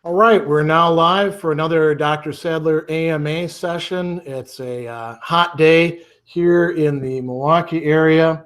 All right, we're now live for another Dr. Sadler AMA session. It's a hot day here in the Milwaukee area.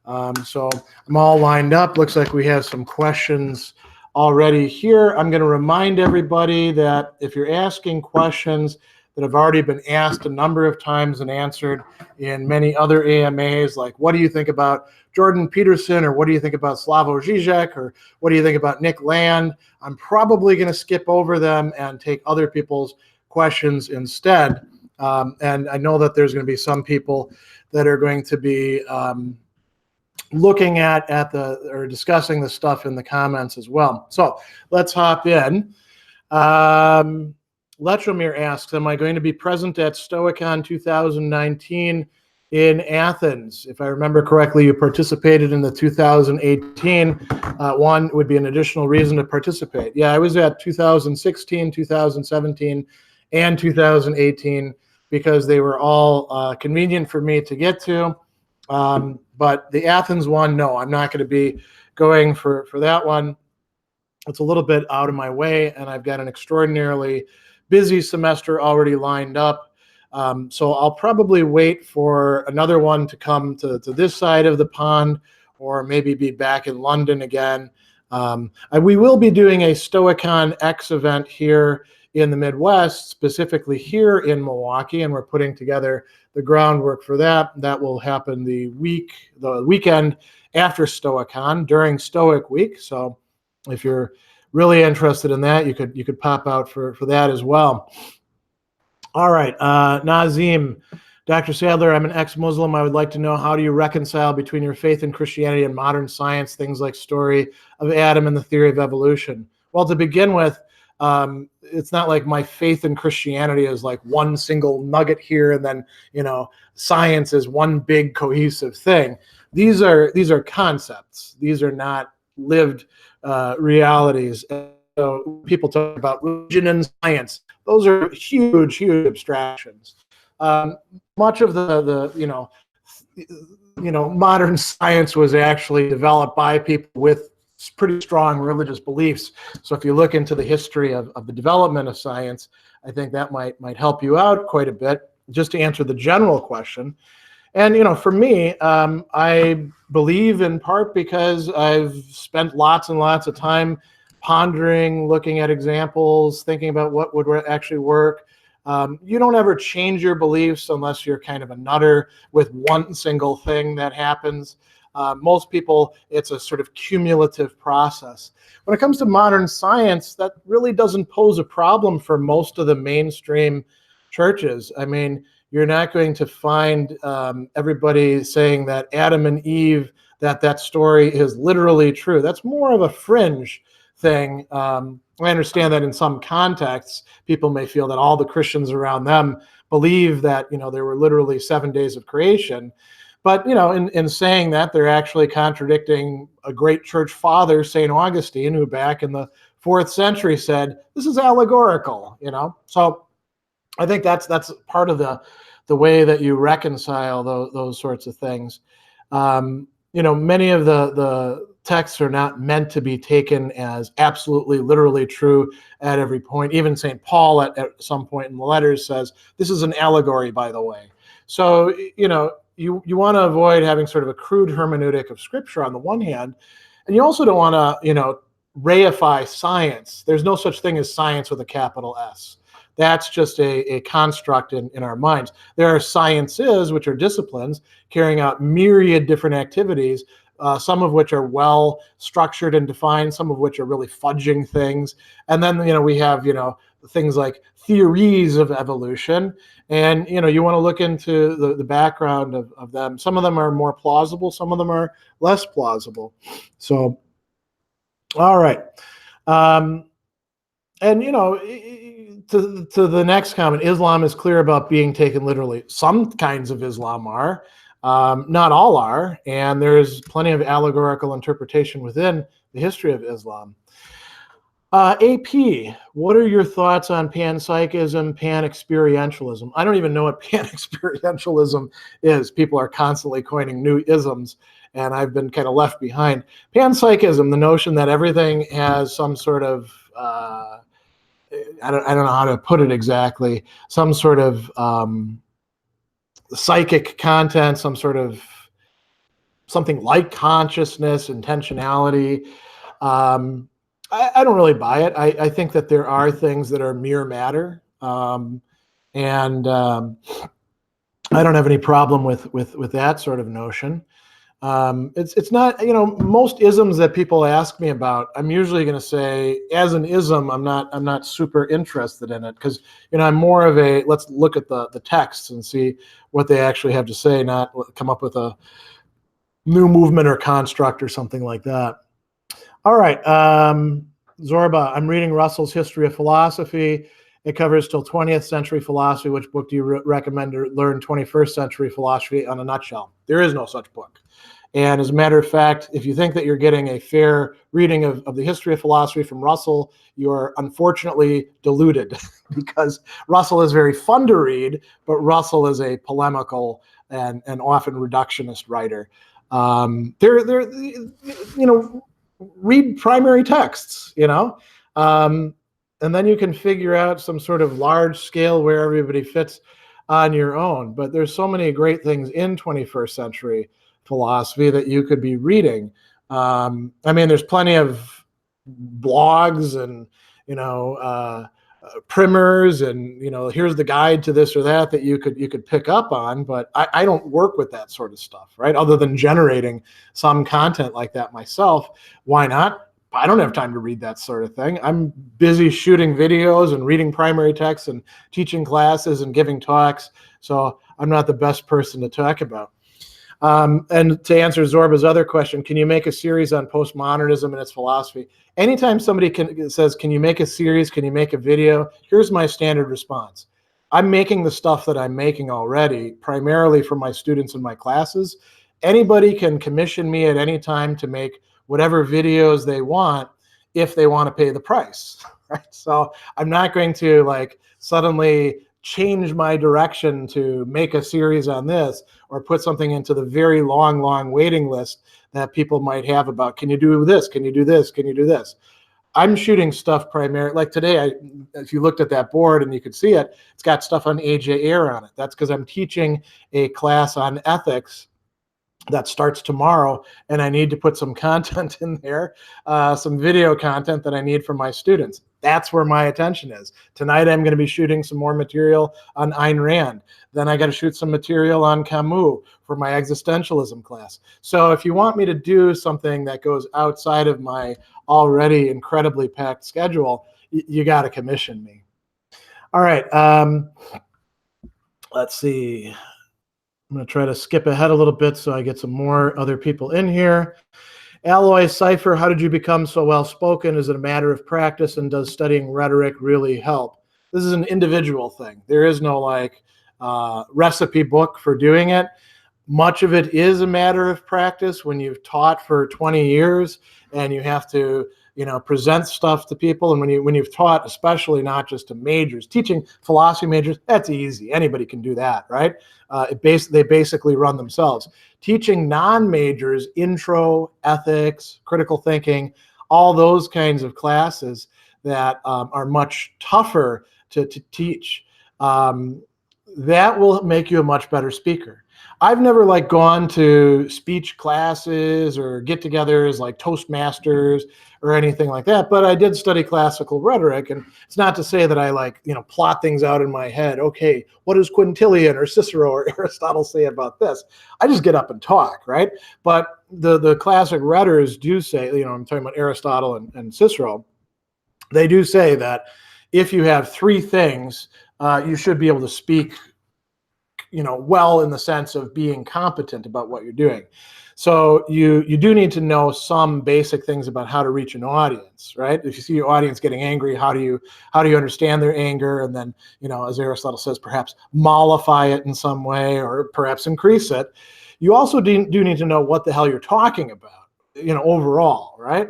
So I'm all lined up. Looks like we have some questions already here. I'm going to remind everybody that if you're asking questions that have already been asked a number of times and answered in many other AMAs, like what do you think about Jordan Peterson, or what do you think about Slavoj Žižek, or what do you think about Nick Land, I'm probably going to skip over them and take other people's questions instead. And I know that there's going to be some people that are going to be looking at or discussing the stuff in the comments as well. So let's hop in. Letromir asks, am I going to be present at Stoicon 2019 in Athens? If I remember correctly, you participated in the 2018 one. Would be an additional reason to participate. Yeah, I was at 2016, 2017, and 2018 because they were all convenient for me to get to. But the Athens one, no, I'm not going to be going for that one. It's a little bit out of my way, and I've got an extraordinarily busy semester already lined up. So I'll probably wait for another one to come to this side of the pond, or maybe be back in London again. We will be doing a Stoicon X event here in the Midwest, specifically here in Milwaukee, and we're putting together the groundwork for that. That will happen the weekend after Stoicon, during Stoic Week. So if you're really interested in that, you could pop out for that as well. All right, Nazim, Dr. Sadler, I'm an ex-Muslim. I would like to know, how do you reconcile between your faith in Christianity and modern science, things like story of Adam and the theory of evolution? Well, to begin with, it's not like my faith in Christianity is like one single nugget here, and then, science is one big cohesive thing. These are concepts. These are not lived realities. So people talk about religion and science. Those are huge, huge abstractions. Much of the modern science was actually developed by people with pretty strong religious beliefs. So if you look into the history of the development of science, I think that might help you out quite a bit, just to answer the general question. And, for me, I believe in part because I've spent lots and lots of time pondering, looking at examples, thinking about what would actually work. You don't ever change your beliefs unless you're kind of a nutter with one single thing that happens. Most people, it's a sort of cumulative process. When it comes to modern science, that really doesn't pose a problem for most of the mainstream churches. I mean, you're not going to find everybody saying that Adam and Eve, that story is literally true. That's more of a fringe thing. I understand that in some contexts, people may feel that all the Christians around them believe that, there were literally 7 days of creation. But, in saying that, they're actually contradicting a great church father, St. Augustine, who back in the 4th century said, this is allegorical, So I think that's part of the way that you reconcile those sorts of things. Many of the texts are not meant to be taken as absolutely, literally true at every point. Even St. Paul at some point in the letters says, this is an allegory, by the way. So, you want to avoid having sort of a crude hermeneutic of Scripture on the one hand, and you also don't want to, reify science. There's no such thing as science with a capital S. That's just a construct in our minds. There are sciences, which are disciplines, carrying out myriad different activities, some of which are well structured and defined, some of which are really fudging things. And then, we have, things like theories of evolution. And, you want to look into the background of them. Some of them are more plausible, some of them are less plausible. So, all right. And, to the next comment, Islam is clear about being taken literally. Some kinds of Islam are, not all are, and there's plenty of allegorical interpretation within the history of Islam. AP, what are your thoughts on panpsychism, pan-experientialism? I don't even know what pan-experientialism is. People are constantly coining new isms, and I've been kind of left behind. Panpsychism, the notion that everything has some sort of I don't know how to put it exactly, some sort of psychic content, some sort of something like consciousness, intentionality. I don't really buy it. I think that there are things that are mere matter, and I don't have any problem with that sort of notion. It's not, most isms that people ask me about, I'm usually going to say, as an ism, I'm not super interested in it, because I'm more of a, let's look at the texts and see what they actually have to say, not come up with a new movement or construct or something like that. All right, Zorba, I'm reading Russell's History of Philosophy. It covers till 20th century philosophy. Which book do you recommend to learn 21st century philosophy on a nutshell? There is no such book. And as a matter of fact, if you think that you're getting a fair reading of the history of philosophy from Russell, you are unfortunately deluded, because Russell is very fun to read, but Russell is a polemical and often reductionist writer. Read primary texts, and then you can figure out some sort of large scale where everybody fits on your own. But there's so many great things in 21st century philosophy that you could be reading. There's plenty of blogs and, primers and, here's the guide to this or that you could pick up on. But I don't work with that sort of stuff, right? Other than generating some content like that myself. Why not? I don't have time to read that sort of thing. I'm busy shooting videos and reading primary texts and teaching classes and giving talks. So I'm not the best person to talk about. And to answer Zorba's other question, can you make a series on postmodernism and its philosophy? Anytime somebody says, can you make a series? Can you make a video? Here's my standard response. I'm making the stuff that I'm making already, primarily for my students in my classes. Anybody can commission me at any time to make whatever videos they want if they want to pay the price, right? So I'm not going to suddenly change my direction to make a series on this or put something into the very long waiting list that people might have about, can you do this? Can you do this? Can you do this? I'm shooting stuff primarily, like today, if you looked at that board and you could see it, it's got stuff on AJ Ayer on it. That's because I'm teaching a class on ethics that starts tomorrow, and I need to put some content in there, some video content that I need for my students. That's where my attention is. Tonight I'm going to be shooting some more material on Ayn Rand. Then I got to shoot some material on Camus for my existentialism class. So if you want me to do something that goes outside of my already incredibly packed schedule, you got to commission me. All right, let's see. I'm going to try to skip ahead a little bit so I get some more other people in here. Alloy Cipher, how did you become so well-spoken? Is it a matter of practice, and does studying rhetoric really help? This is an individual thing. There is no recipe book for doing it. Much of it is a matter of practice when you've taught for 20 years and you have to present stuff to people. And when you've taught, especially not just to majors, teaching philosophy majors, that's easy. Anybody can do that, right? They basically run themselves. Teaching non-majors, intro, ethics, critical thinking, all those kinds of classes that are much tougher to teach, that will make you a much better speaker. I've never gone to speech classes or get-togethers like Toastmasters or anything like that, but I did study classical rhetoric, and it's not to say that I plot things out in my head. Okay, what does Quintilian or Cicero or Aristotle say about this? I just get up and talk, right? But the classic rhetors do say, I'm talking about Aristotle and Cicero, they do say that if you have three things, you should be able to speak well, in the sense of being competent about what you're doing. So you do need to know some basic things about how to reach an audience, right? If you see your audience getting angry, how do you understand their anger? And then, as Aristotle says, perhaps mollify it in some way, or perhaps increase it. You also do need to know what the hell you're talking about, overall, right?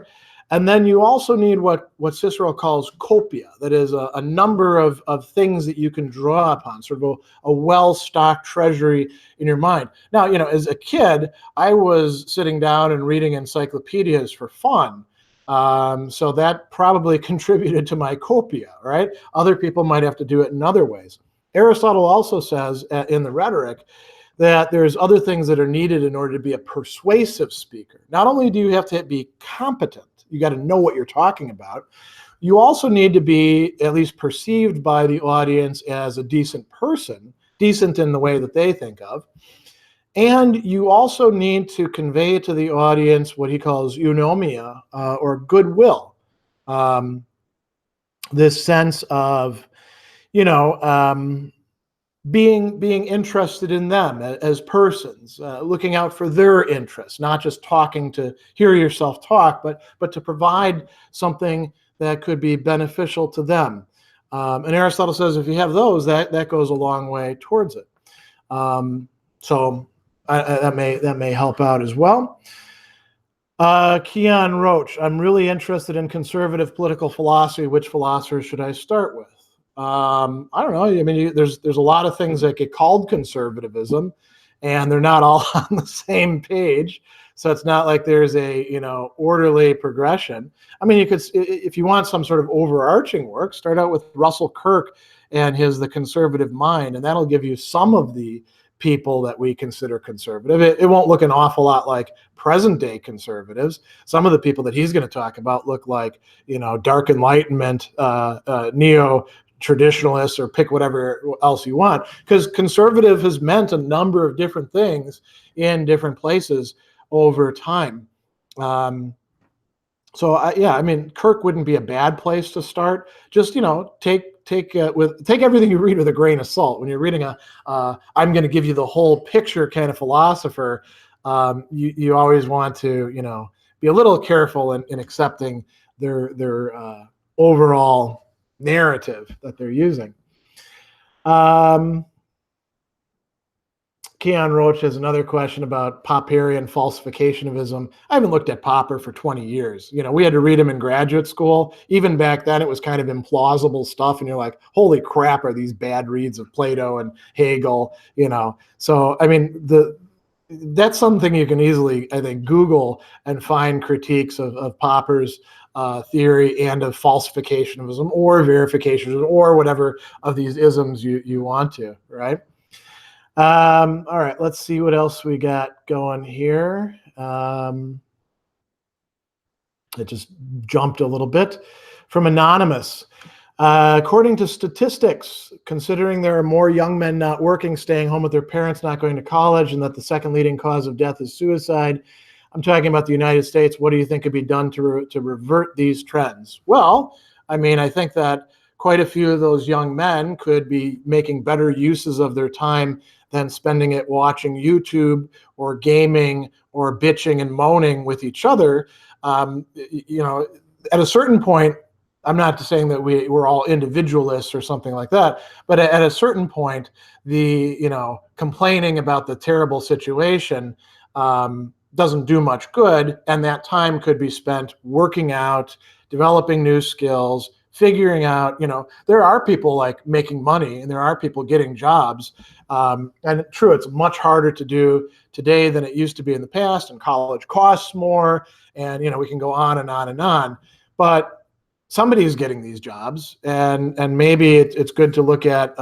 And then you also need what Cicero calls copia, that is a number of things that you can draw upon, sort of a well-stocked treasury in your mind. Now, as a kid, I was sitting down and reading encyclopedias for fun, So that probably contributed to my copia, right? Other people might have to do it in other ways. Aristotle also says in the Rhetoric that there's other things that are needed in order to be a persuasive speaker. Not only do you have to be competent, you got to know what you're talking about, you also need to be at least perceived by the audience as a decent person, decent in the way that they think of. And you also need to convey to the audience what he calls eunomia, or goodwill. This sense of, being interested in them as persons, looking out for their interests, not just talking to hear yourself talk, but to provide something that could be beneficial to them. And Aristotle says if you have those, that goes a long way towards it. So that may help out as well. Keon Roach, I'm really interested in conservative political philosophy. Which philosophers should I start with? I don't know. I mean, there's a lot of things that get called conservatism, and they're not all on the same page. So it's not like there's a orderly progression. I mean, you could, if you want some sort of overarching work, start out with Russell Kirk and The Conservative Mind, and that'll give you some of the people that we consider conservative. It won't look an awful lot like present day conservatives. Some of the people that he's going to talk about look like, dark Enlightenment, neo-traditionalists, or pick whatever else you want, because conservative has meant a number of different things in different places over time. So I mean, Kirk wouldn't be a bad place to start. Just take everything you read with a grain of salt. When you're reading I'm going to give you the whole picture kind of philosopher, you always want to be a little careful in accepting their overall narrative that they're using. Keon Roach has another question about Popperian falsificativism. I haven't looked at Popper for 20 years. We had to read him in graduate school. Even back then, it was kind of implausible stuff, and you're like, holy crap, are these bad reads of Plato and Hegel? So I mean, that's something you can easily, I think, Google and find critiques of Popper's theory and of falsificationism or verificationism or whatever of these isms you want to, right? All right, let's see what else we got going here. It just jumped a little bit. From Anonymous. According to statistics, considering there are more young men not working, staying home with their parents, not going to college, and that the second leading cause of death is suicide, I'm talking about the United States, what do you think could be done to revert these trends? Well, I mean, I think that quite a few of those young men could be making better uses of their time than spending it watching YouTube or gaming or bitching and moaning with each other. At a certain point, I'm not saying that we're all individualists or something like that, but at a certain point, the complaining about the terrible situation doesn't do much good, and that time could be spent working out, developing new skills, figuring out, there are people like making money and there are people getting jobs. And true, it's much harder to do today than it used to be in the past, and college costs more, and we can go on and on and on. But somebody's getting these jobs, and maybe it's good to look at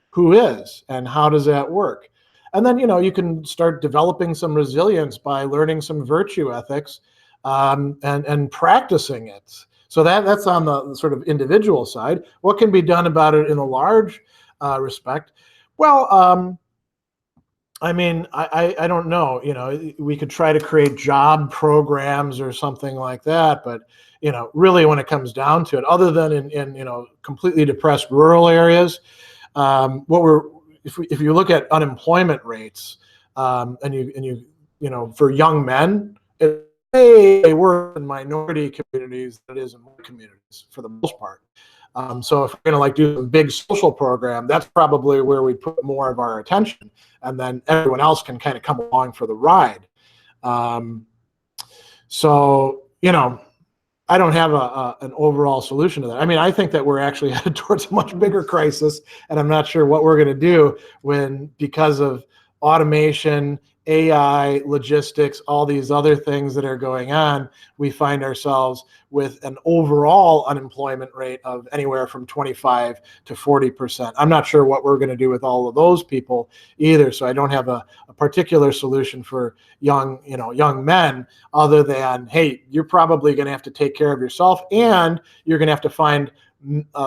who is and how does that work. And then you can start developing some resilience by learning some virtue ethics and practicing it. So that's on the sort of individual side. What can be done about it in a large respect? Well, I mean, I don't know. We could try to create job programs or something like that, but really, when it comes down to it, other than in completely depressed rural areas, if you look at unemployment rates, and you for young men, it way worse in minority communities than it is in white communities for the most part. So if we're going to do a big social program, that's probably where we put more of our attention, and then everyone else can kind of come along for the ride. So I don't have an overall solution to that. I mean, I think that we're actually headed towards a much bigger crisis, and I'm not sure what we're going to do because of automation AI, logistics, all these other things that are going on, we find ourselves with an overall unemployment rate of anywhere from 25 to 40%. I'm not sure what we're going to do with all of those people either, so I don't have a particular solution for young men other than, hey, you're probably going to have to take care of yourself, and you're going to have to find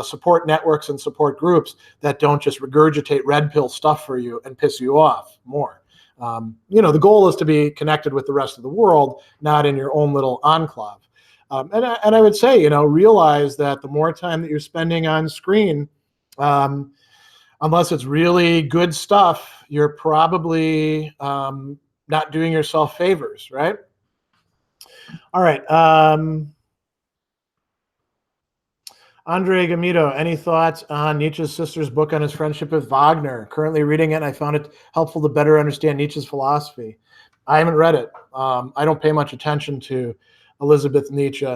support networks and support groups that don't just regurgitate red pill stuff for you and piss you off more. The goal is to be connected with the rest of the world, not in your own little enclave. And I would say, realize that the more time that you're spending on screen, unless it's really good stuff, you're probably not doing yourself favors, right? All right. Andre Gamito, any thoughts on Nietzsche's Sisters book on his friendship with Wagner? Currently reading it, and I found it helpful to better understand Nietzsche's philosophy. I haven't read it. I don't pay much attention to Elizabeth Nietzsche,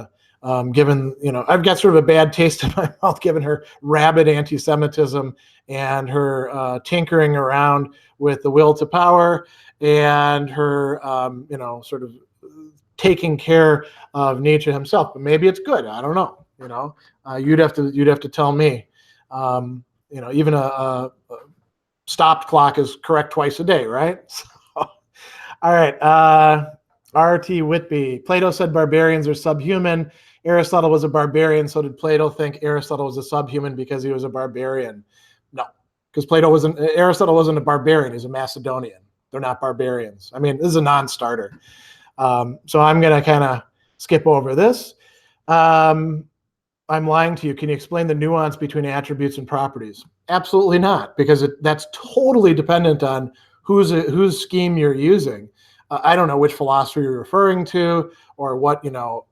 given, I've got sort of a bad taste in my mouth given her rabid anti-Semitism and her tinkering around with the will to power and her, sort of taking care of Nietzsche himself. But maybe it's good. I don't know. You'd have to tell me. Even a stopped clock is correct twice a day, right? So, all right. R.T. Whitby. Plato said barbarians are subhuman. Aristotle was a barbarian, so did Plato think Aristotle was a subhuman because he was a barbarian? No, because Aristotle wasn't a barbarian. He's a Macedonian. They're not barbarians. I mean, this is a non-starter. So I'm going to kind of skip over this. I'm lying to you. Can you explain the nuance between attributes and properties? Absolutely not, because that's totally dependent on whose scheme you're using. I don't know which philosopher you're referring to or what,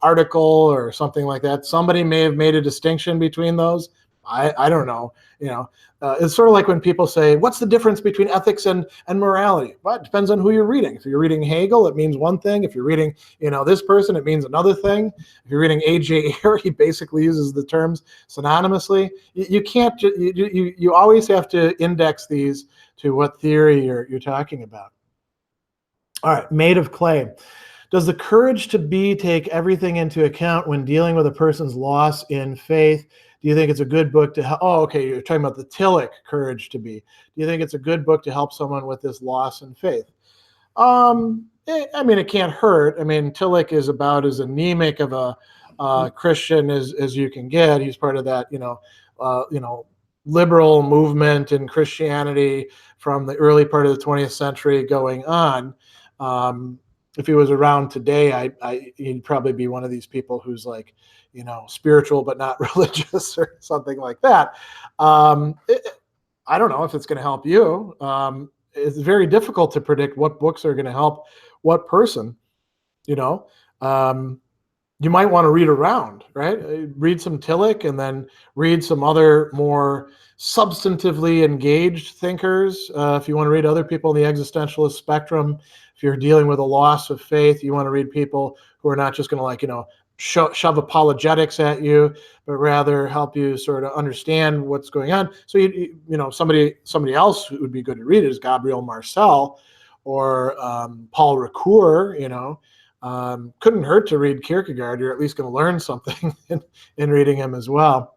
article or something like that. Somebody may have made a distinction between those. I don't know. It's sort of like when people say, what's the difference between ethics and morality? Well, it depends on who you're reading. If you're reading Hegel, it means one thing. If you're reading, this person, it means another thing. If you're reading A.J. Ayer, he basically uses the terms synonymously. You can't, you always have to index these to what theory you're talking about. All right, Made of Clay. Does the courage to be take everything into account when dealing with a person's loss in faith? Do you think it's a good book to help? Oh, okay, you're talking about the Tillich, Courage to Be. Do you think it's a good book to help someone with this loss in faith? It can't hurt. I mean, Tillich is about as anemic of a Christian as you can get. He's part of that, liberal movement in Christianity from the early part of the 20th century going on. If he was around today, he'd probably be one of these people who's like, spiritual but not religious or something like that. I don't know if it's going to help you. It's very difficult to predict what books are going to help what person. You might want to read around, right? Read some Tillich and then read some other more substantively engaged thinkers. If you want to read other people in the existentialist spectrum, if you're dealing with a loss of faith, you want to read people who are not just going to shove apologetics at you, but rather help you sort of understand what's going on. So somebody else who would be good to read is Gabriel Marcel or Paul Ricoeur. Couldn't hurt to read Kierkegaard. You're at least going to learn something in reading him as well.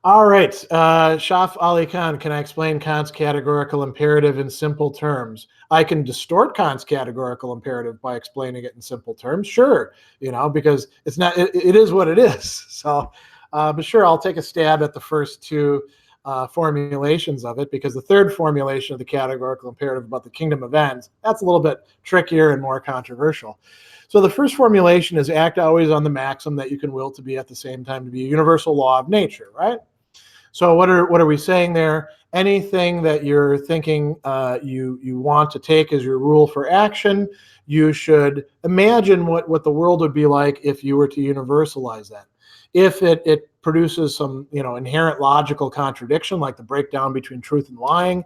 All right, Shaf Ali Khan, can I explain Kant's categorical imperative in simple terms? I can distort Kant's categorical imperative by explaining it in simple terms, sure, because it's not, it is what it is. So, but sure, I'll take a stab at the first two formulations of it, because the third formulation of the categorical imperative about the kingdom of ends, that's a little bit trickier and more controversial. So the first formulation is act always on the maxim that you can will to be at the same time to be a universal law of nature, right? So what are we saying there? Anything that you're thinking you want to take as your rule for action, you should imagine what the world would be like if you were to universalize that. If it produces some inherent logical contradiction, like the breakdown between truth and lying,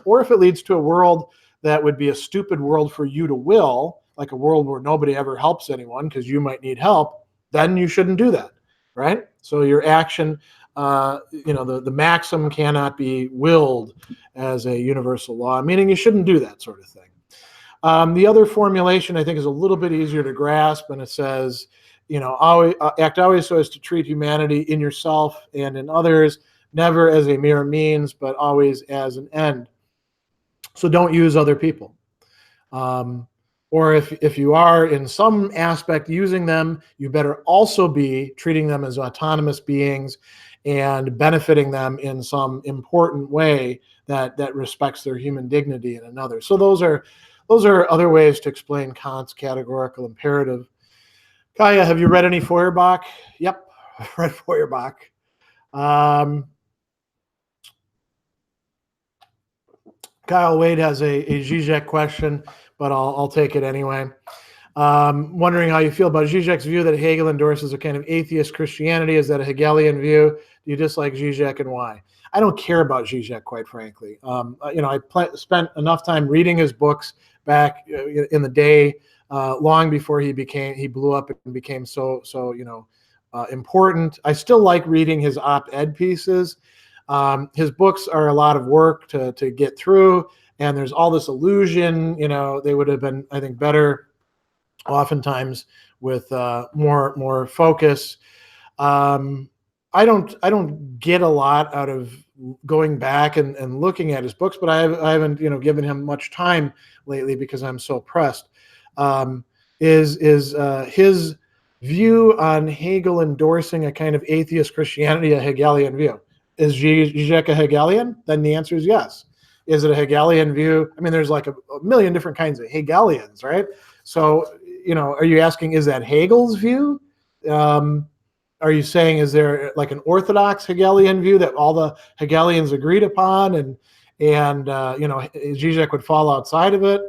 or if it leads to a world that would be a stupid world for you to will, like a world where nobody ever helps anyone because you might need help, then you shouldn't do that, right? So your action the maxim cannot be willed as a universal law, meaning you shouldn't do that sort of thing. The other formulation I think is a little bit easier to grasp, and it says, always, act always so as to treat humanity in yourself and in others, never as a mere means, but always as an end. So don't use other people. Or if you are in some aspect using them, you better also be treating them as autonomous beings and benefiting them in some important way that respects their human dignity in another. So those are other ways to explain Kant's categorical imperative. Kaya, have you read any Feuerbach? Yep, I've read Feuerbach. Kyle Wade has a Zizek question, but I'll take it anyway. Wondering how you feel about Zizek's view that Hegel endorses a kind of atheist Christianity. Is that a Hegelian view? Do you dislike Zizek, and why? I don't care about Zizek, quite frankly. I spent enough time reading his books back in the day, long before he blew up and became so important. I still like reading his op-ed pieces. His books are a lot of work to get through, and there's all this illusion. They would have been, I think, better oftentimes with more focus. I don't get a lot out of going back and looking at his books, but I haven't given him much time lately because I'm so pressed. Is his view on Hegel endorsing a kind of atheist Christianity a Hegelian view? Is Zizek a Hegelian? Then the answer is yes. Is it a Hegelian view? I mean, there's like a million different kinds of Hegelians, right? So, are you asking, is that Hegel's view? Are you saying, is there like an orthodox Hegelian view that all the Hegelians agreed upon, and Zizek would fall outside of it?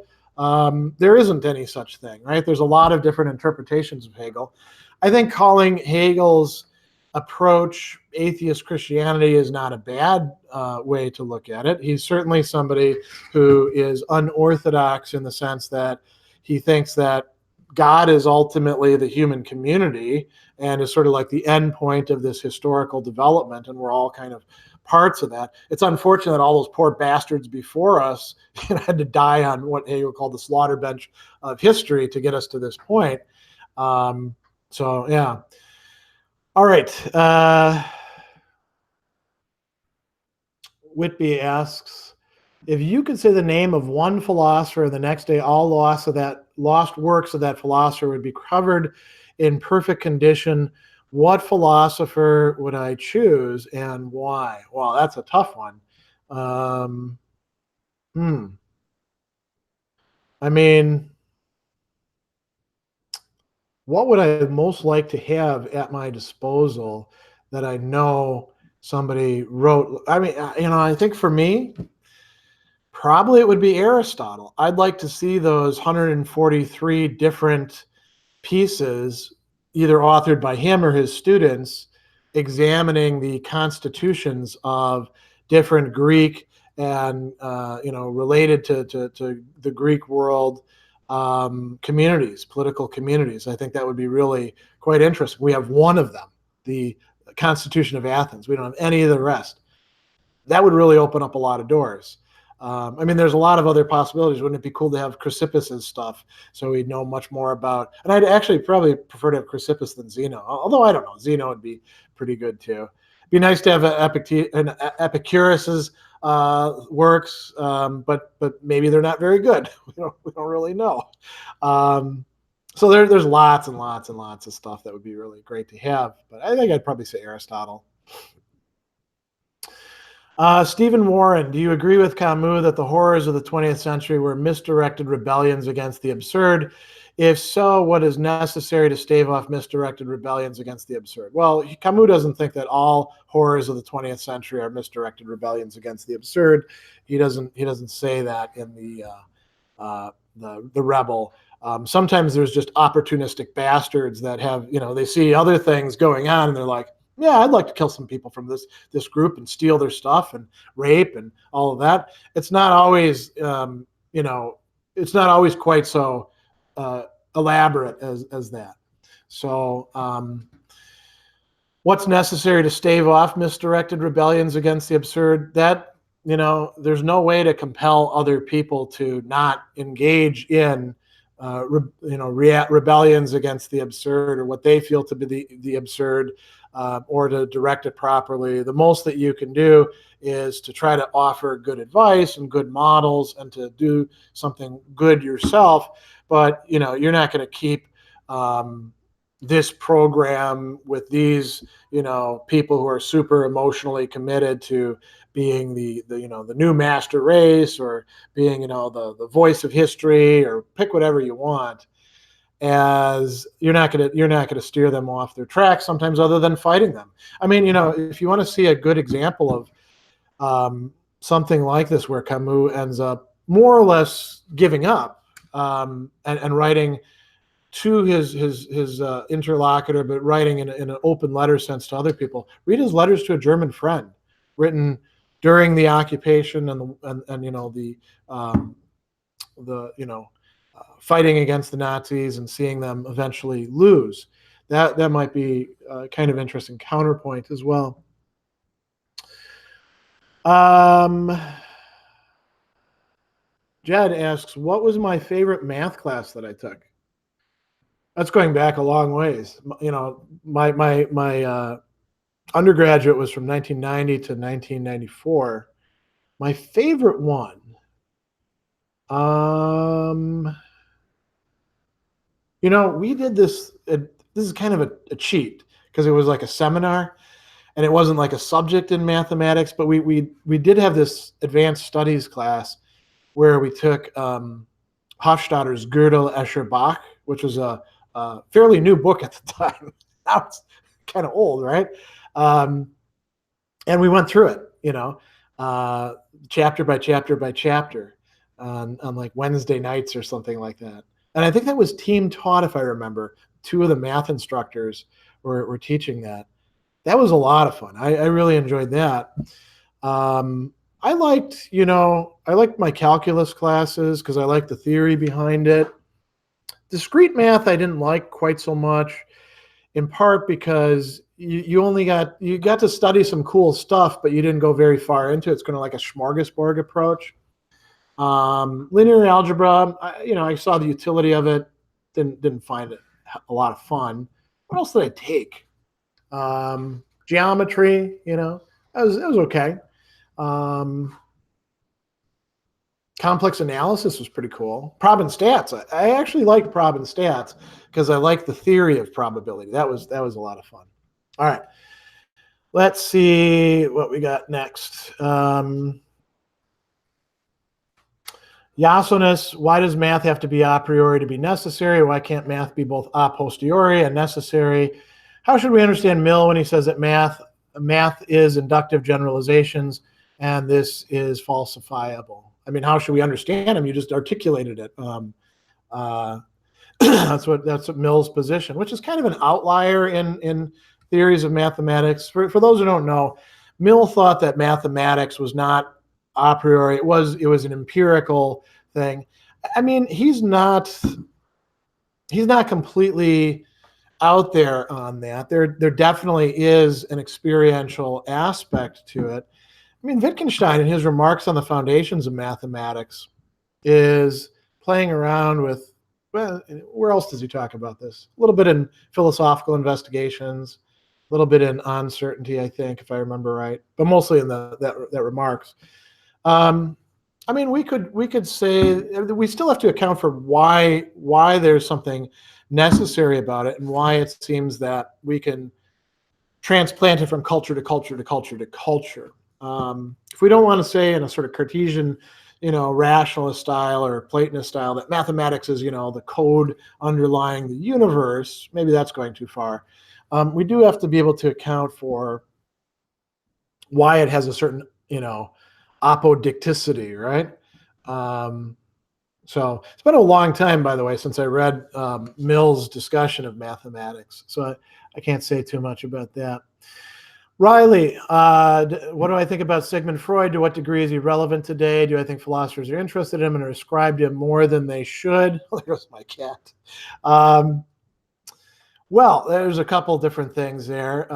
There isn't any such thing, right? There's a lot of different interpretations of Hegel. I think calling Hegel's approach atheist Christianity is not a bad way to look at it. He's certainly somebody who is unorthodox in the sense that he thinks that God is ultimately the human community and is sort of like the end point of this historical development, and we're all kind of parts of that. It's unfortunate that all those poor bastards before us had to die on what Hegel called the slaughter bench of history to get us to this point. So, yeah. All right. Whitby asks, if you could say the name of one philosopher, the next day all lost works of that philosopher would be covered in perfect condition, what philosopher would I choose and why? Well, that's a tough one. I mean, what would I most like to have at my disposal that I know somebody wrote? I mean, I think for me, probably it would be Aristotle. I'd like to see those 143 different pieces, either authored by him or his students, examining the constitutions of different Greek and related to the Greek world communities, political communities. I think that would be really quite interesting. We have one of them, the Constitution of Athens. We don't have any of the rest. That would really open up a lot of doors. I mean, there's a lot of other possibilities. Wouldn't it be cool to have Chrysippus's stuff so we'd know much more about? And I'd actually probably prefer to have Chrysippus than Zeno, although I don't know. Zeno would be pretty good too. It'd be nice to have an Epicurus's works, but maybe they're not very good. We don't really know. So there's lots and lots and lots of stuff that would be really great to have. But I think I'd probably say Aristotle. Stephen Warren, do you agree with Camus that the horrors of the 20th century were misdirected rebellions against the absurd? If so, what is necessary to stave off misdirected rebellions against the absurd? Well, Camus doesn't think that all horrors of the 20th century are misdirected rebellions against the absurd. He doesn't say that in the Rebel. Sometimes there's just opportunistic bastards that have, they see other things going on and they're like, yeah, I'd like to kill some people from this group and steal their stuff and rape and all of that. It's not always, it's not always quite so elaborate as that. So What's necessary to stave off misdirected rebellions against the absurd? That, there's no way to compel other people to not engage in, rebellions against the absurd or what they feel to be the absurd, or to direct it properly. The most that you can do is to try to offer good advice and good models and to do something good yourself. But, you're not going to keep this program with these, people who are super emotionally committed to being the new master race, or being, the voice of history, or pick whatever you want. As you're not going to steer them off their tracks sometimes, other than fighting them. I mean, if you want to see a good example of something like this, where Camus ends up more or less giving up, and writing to his interlocutor, but writing in an open letter sense to other people. Read his letters to a German friend, written during the occupation and the fighting against the Nazis and seeing them eventually lose. That might be a kind of interesting counterpoint as well. Jed asks, what was my favorite math class that I took? That's going back a long ways. My undergraduate was from 1990 to 1994. My favorite one, we did this. This is kind of a cheat, because it was like a seminar, and it wasn't like a subject in mathematics. But we did have this advanced studies class where we took Hofstadter's Gödel, Escher, Bach, which was a fairly new book at the time. Now it's kind of old, right? And we went through it, chapter by chapter by chapter, on like Wednesday nights or something like that. And I think that was team taught, if I remember. Two of the math instructors were teaching that. That was a lot of fun. I really enjoyed that. I liked my calculus classes because I liked the theory behind it. Discrete math I didn't like quite so much, in part because you got to study some cool stuff, but you didn't go very far into it. It's kind of like a smorgasbord approach. Linear algebra, I saw the utility of it, didn't find it a lot of fun. What else did I take? Geometry, it was okay. Complex analysis was pretty cool. Prob and stats. I actually liked prob and stats because I liked the theory of probability. That was a lot of fun. All right. Let's see what we got next. Yasonis, why does math have to be a priori to be necessary? Why can't math be both a posteriori and necessary? How should we understand Mill when he says that math is inductive generalizations and this is falsifiable? I mean, how should we understand him? You just articulated it. That's what Mill's position, which is kind of an outlier in theories of mathematics. For those who don't know, Mill thought that mathematics was not a priori. It was an empirical thing. I mean, he's not completely out there on that. There definitely is an experiential aspect to it. I mean, Wittgenstein, in his remarks on the foundations of mathematics, is playing around with, well, where else does he talk about this? A little bit in Philosophical Investigations, a little bit in Uncertainty, I think, if I remember right, but mostly in that remarks. I mean, we could say we still have to account for why there's something necessary about it and why it seems that we can transplant it from culture to culture to culture to culture. If we don't want to say in a sort of Cartesian, rationalist style or Platonist style that mathematics is, the code underlying the universe, maybe that's going too far. We do have to be able to account for why it has a certain, apodicticity, right? So it's been a long time, by the way, since I read Mill's discussion of mathematics. So I can't say too much about that. Riley, what do I think about Sigmund Freud? To what degree is he relevant today? Do I think philosophers are interested in him and ascribe to him more than they should? There's my cat. Well, there's a couple different things there.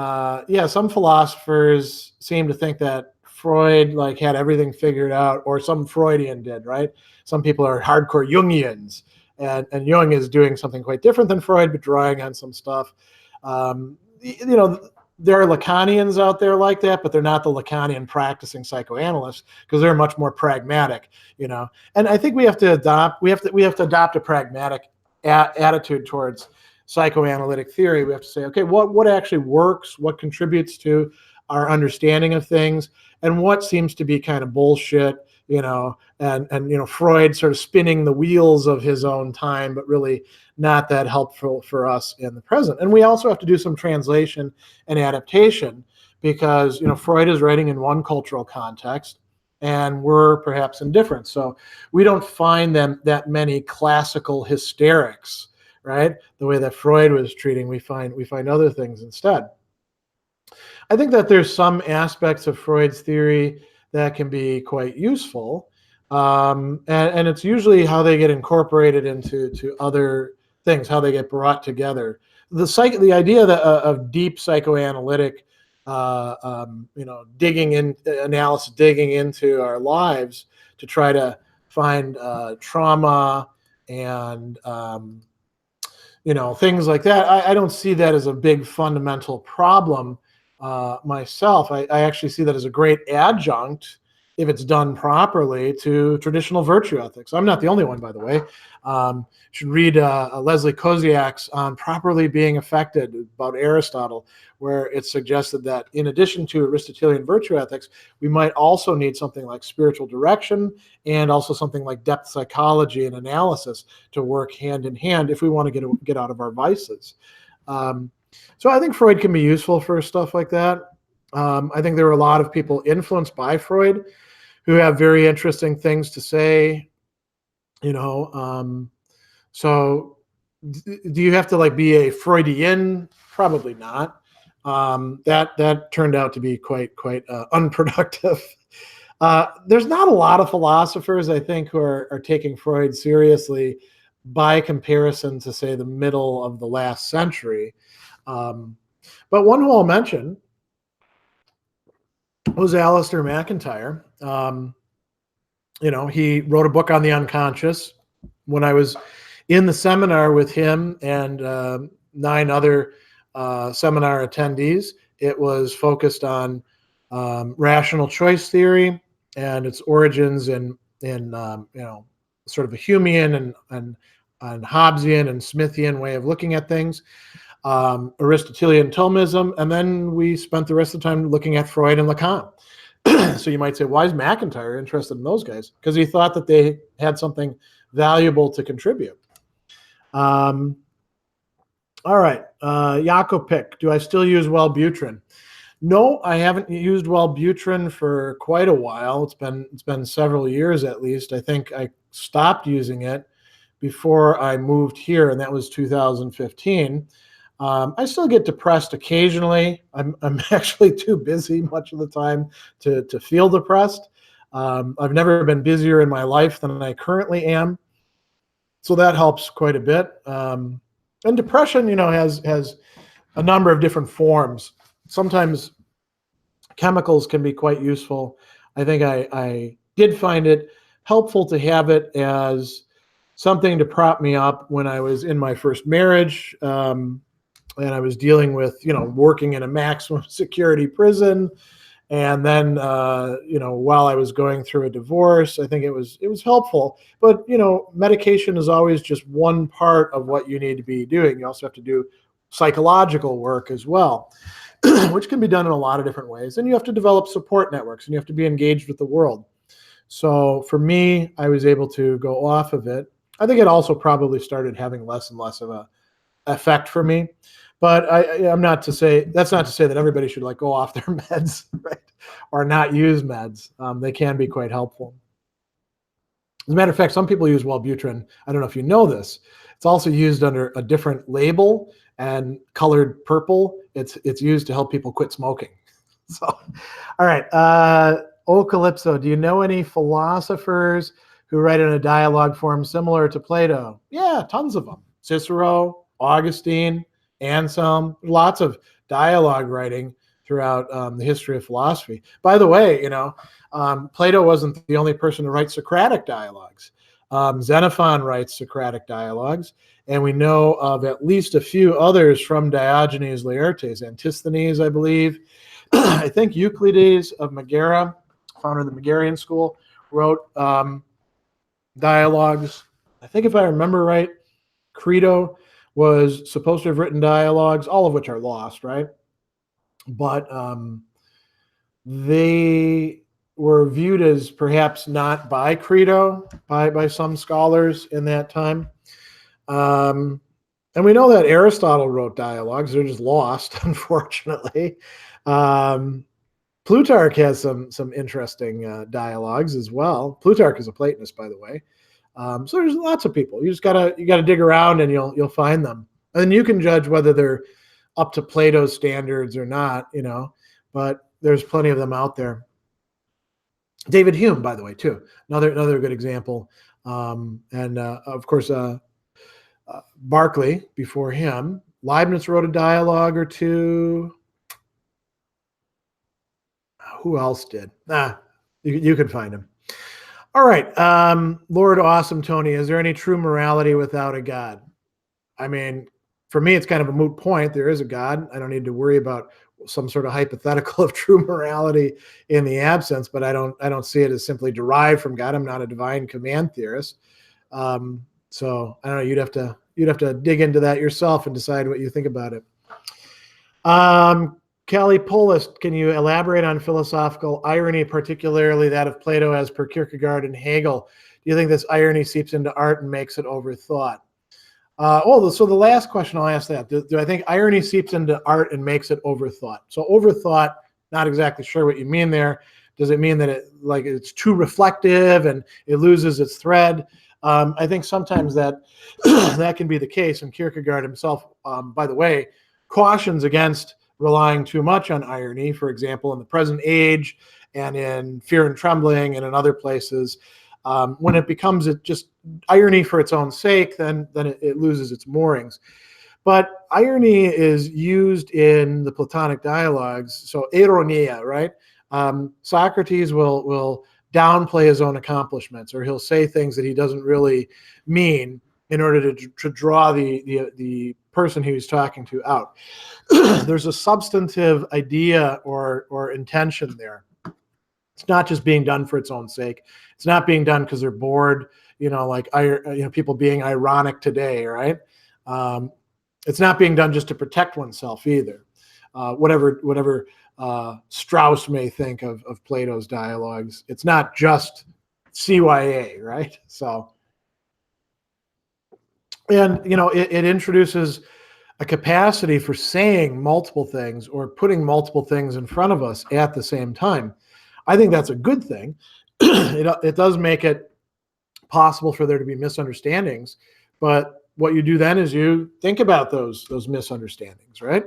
Yeah, some philosophers seem to think that Freud like had everything figured out, or some Freudian did, right? Some people are hardcore Jungians, and Jung is doing something quite different than Freud, but drawing on some stuff. You know, there are Lacanians out there like that, but they're not the Lacanian practicing psychoanalysts because they're much more pragmatic, you know. And I think we have to adopt a pragmatic attitude towards psychoanalytic theory. We have to say, okay, what actually works, what contributes to our understanding of things, and what seems to be kind of bullshit, you know, and you know, Freud sort of spinning the wheels of his own time, but really not that helpful for us in the present. And we also have to do some translation and adaptation because, you know, Freud is writing in one cultural context and we're perhaps indifferent. So we don't find them that many classical hysterics, right? The way that Freud was treating, we find other things instead. I think that there's some aspects of Freud's theory that can be quite useful, and it's usually how they get incorporated into other things, how they get brought together. The idea of deep psychoanalytic, you know, digging in analysis, digging into our lives to try to find trauma and you know, things like that. I don't see that as a big fundamental problem myself. I actually see that as a great adjunct, if it's done properly, to traditional virtue ethics. I'm not the only one, by the way. You should read Leslie Koziak's on Properly Being Affected about Aristotle, where it's suggested that in addition to Aristotelian virtue ethics, we might also need something like spiritual direction and also something like depth psychology and analysis to work hand in hand if we want to get out of our vices. So I think Freud can be useful for stuff like that. I think there are a lot of people influenced by Freud who have very interesting things to say, you know. So do you have to like be a Freudian? Probably not. That turned out to be quite unproductive. There's not a lot of philosophers, I think, who are taking Freud seriously by comparison to, say, the middle of the last century. But one who I'll mention was Alasdair MacIntyre. You know, he wrote a book on the unconscious. When I was in the seminar with him and 9 other seminar attendees, it was focused on rational choice theory and its origins in you know, sort of a Humean and Hobbesian and Smithian way of looking at things. Aristotelian Thomism, and then we spent the rest of the time looking at Freud and Lacan. So you might say, why is MacIntyre interested in those guys? Because he thought that they had something valuable to contribute. All right, Jakob Pick, do I still use Wellbutrin? No, I haven't used Wellbutrin for quite a while. It's been several years at least. I think I stopped using it before I moved here, and that was 2015. I still get depressed occasionally. I'm actually too busy much of the time to feel depressed. I've never been busier in my life than I currently am, so that helps quite a bit. And depression, you know, has a number of different forms. Sometimes chemicals can be quite useful. I think I did find it helpful to have it as something to prop me up when I was in my first marriage. And I was dealing with, you know, working in a maximum security prison. And then, you know, while I was going through a divorce, I think it was helpful. But, you know, medication is always just one part of what you need to be doing. You also have to do psychological work as well, which can be done in a lot of different ways. And you have to develop support networks and you have to be engaged with the world. So for me, I was able to go off of it. I think it also probably started having less and less of a effect for me. But I'm not to say, that's not to say that everybody should like go off their meds, right? Or not use meds. They can be quite helpful. As a matter of fact, some people use Wellbutrin. I don't know if you know this. It's also used under a different label and colored purple. It's used to help people quit smoking. So, all right. Calypso, do you know any philosophers who write in a dialogue form similar to Plato? Yeah, tons of them. Cicero, Augustine, Anselm, lots of dialogue writing throughout the history of philosophy. By the way, Plato wasn't the only person to write Socratic dialogues. Xenophon writes Socratic dialogues, and we know of at least a few others from Diogenes Laertes. Antisthenes, I believe. I think Euclides of Megara, founder of the Megarian school, wrote dialogues. I think if I remember right, Crito was supposed to have written dialogues, all of which are lost, right? But they were viewed as perhaps not by Crito, by some scholars in that time. And we know that Aristotle wrote dialogues. They're just lost, unfortunately. Plutarch has some interesting dialogues as well. Plutarch is a Platonist, by the way. So there's lots of people. You gotta dig around and you'll find them. And you can judge whether they're up to Plato's standards or not, but there's plenty of them out there. David Hume, by the way, too, another good example. And of course, Berkeley before him. Leibniz wrote a dialogue or two. Who else did? You can find him. All right, Lord Awesome Tony, is there any true morality without a God? I mean, for me, it's kind of a moot point. There is a God. I don't need to worry about some sort of hypothetical of true morality in the absence, but I don't see it as simply derived from God. I'm not a divine command theorist. So I don't know. You'd have to dig into that yourself and decide what you think about it. Kelly Polis, can you elaborate on philosophical irony, particularly that of Plato as per Kierkegaard and Hegel? Do you think this irony seeps into art and makes it overthought? So the last question I'll ask that, do I think irony seeps into art and makes it overthought? So overthought, not exactly sure what you mean there. Does it mean that it's too reflective and it loses its thread? I think sometimes that that can be the case, and Kierkegaard himself, by the way, cautions against relying too much on irony, for example, in the present age and in Fear and Trembling and in other places. When it becomes just irony for its own sake, then it loses its moorings. But irony is used in the Platonic dialogues. So ironia, right? Socrates will downplay his own accomplishments, or he'll say things that he doesn't really mean in order to draw the person who he's talking to out. There's a substantive idea or intention there. It's not just being done for its own sake. It's not being done because they're bored, people being ironic today, right? It's not being done just to protect oneself either. Whatever Strauss may think of Plato's dialogues, it's not just CYA, right? So, and it introduces a capacity for saying multiple things or putting multiple things in front of us at the same time. I think that's a good thing. It does make it possible for there to be misunderstandings, but what you do then is you think about those misunderstandings, right?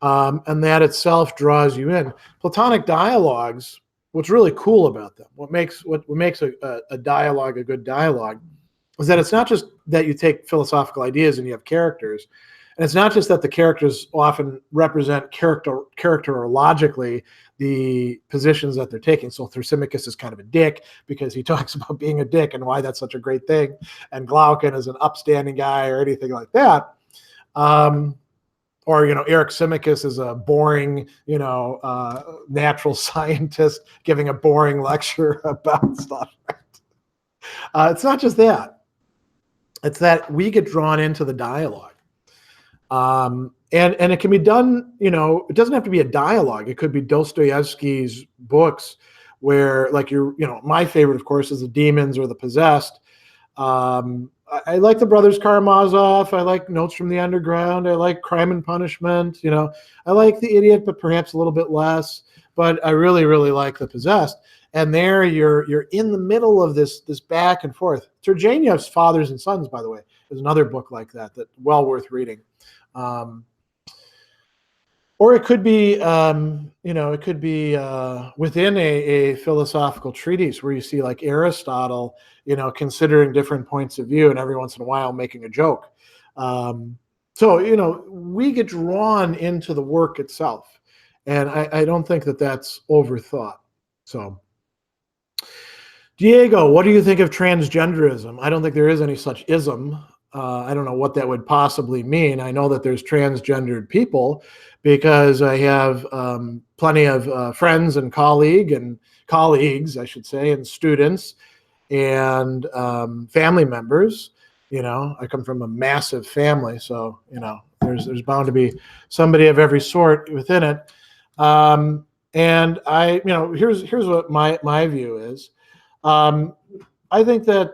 And that itself draws you in. Platonic dialogues, what's really cool about them, what makes a dialogue a good dialogue, is that it's not just that you take philosophical ideas and you have characters, and it's not just that the characters often represent characterologically the positions that they're taking. So Thrasymachus is kind of a dick because he talks about being a dick and why that's such a great thing, and Glaucon is an upstanding guy or anything like that. Or Eric Symmachus is a boring, natural scientist giving a boring lecture about stuff. Right? It's not just that. It's that we get drawn into the dialogue. And it can be done, it doesn't have to be a dialogue. It could be Dostoevsky's books where, my favorite, of course, is The Demons or The Possessed. I like The Brothers Karamazov. I like Notes from the Underground. I like Crime and Punishment. I like The Idiot, but perhaps a little bit less. But I really, really like The Possessed. And there you're in the middle of this back and forth. Turgenev's Fathers and Sons, by the way, is another book like that well worth reading. Or it could be, within a philosophical treatise where you see like Aristotle, considering different points of view and every once in a while making a joke. So, we get drawn into the work itself. And I don't think that that's overthought. So, Diego, what do you think of transgenderism? I don't think there is any such ism. I don't know what that would possibly mean. I know that there's transgendered people because I have plenty of friends and colleagues, I should say, and students and family members. I come from a massive family, so there's bound to be somebody of every sort within it. And here's what my view is. I think that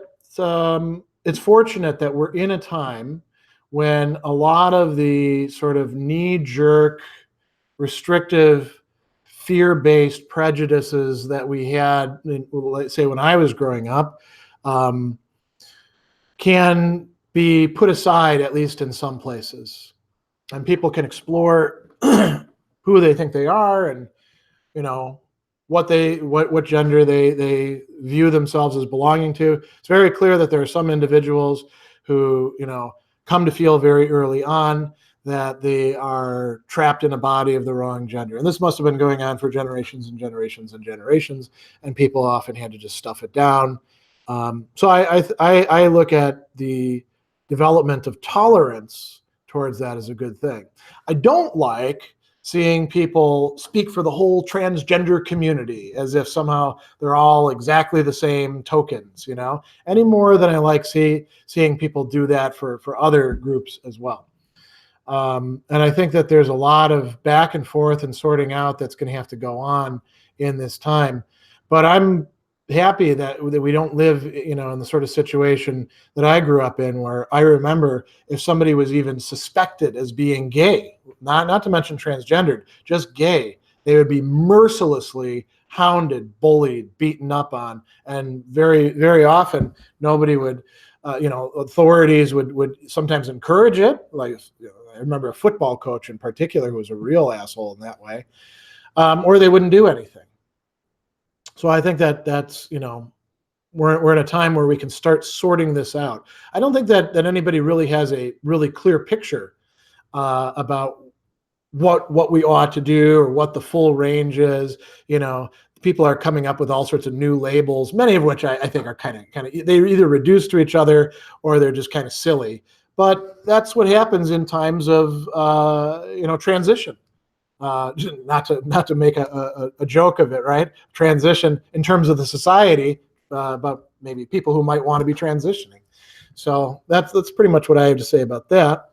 it's fortunate that we're in a time when a lot of the sort of knee-jerk, restrictive, fear-based prejudices that we had, let's say when I was growing up, can be put aside, at least in some places. And people can explore who they think they are and, what gender they view themselves as belonging to. It's very clear that there are some individuals who, come to feel very early on that they are trapped in a body of the wrong gender. And this must have been going on for generations and generations and generations, and people often had to just stuff it down. So I look at the development of tolerance towards that as a good thing. I don't like seeing people speak for the whole transgender community as if somehow they're all exactly the same tokens, any more than I like seeing people do that for other groups as well. And I think that there's a lot of back and forth and sorting out that's going to have to go on in this time. But I'm happy that we don't live, in the sort of situation that I grew up in, where I remember if somebody was even suspected as being gay, not to mention transgendered, just gay, they would be mercilessly hounded, bullied, beaten up on, and very, very often nobody would, authorities would sometimes encourage it. Like, I remember a football coach in particular who was a real asshole in that way, or they wouldn't do anything. So I think that's, we're in a time where we can start sorting this out. I don't think that anybody really has a really clear picture about what we ought to do or what the full range is. People are coming up with all sorts of new labels, many of which I think are kind of they're either reduced to each other or they're just kind of silly. But that's what happens in times of transition. Not to make a joke of it, right? Transition in terms of the society, but maybe people who might want to be transitioning. So that's pretty much what I have to say about that.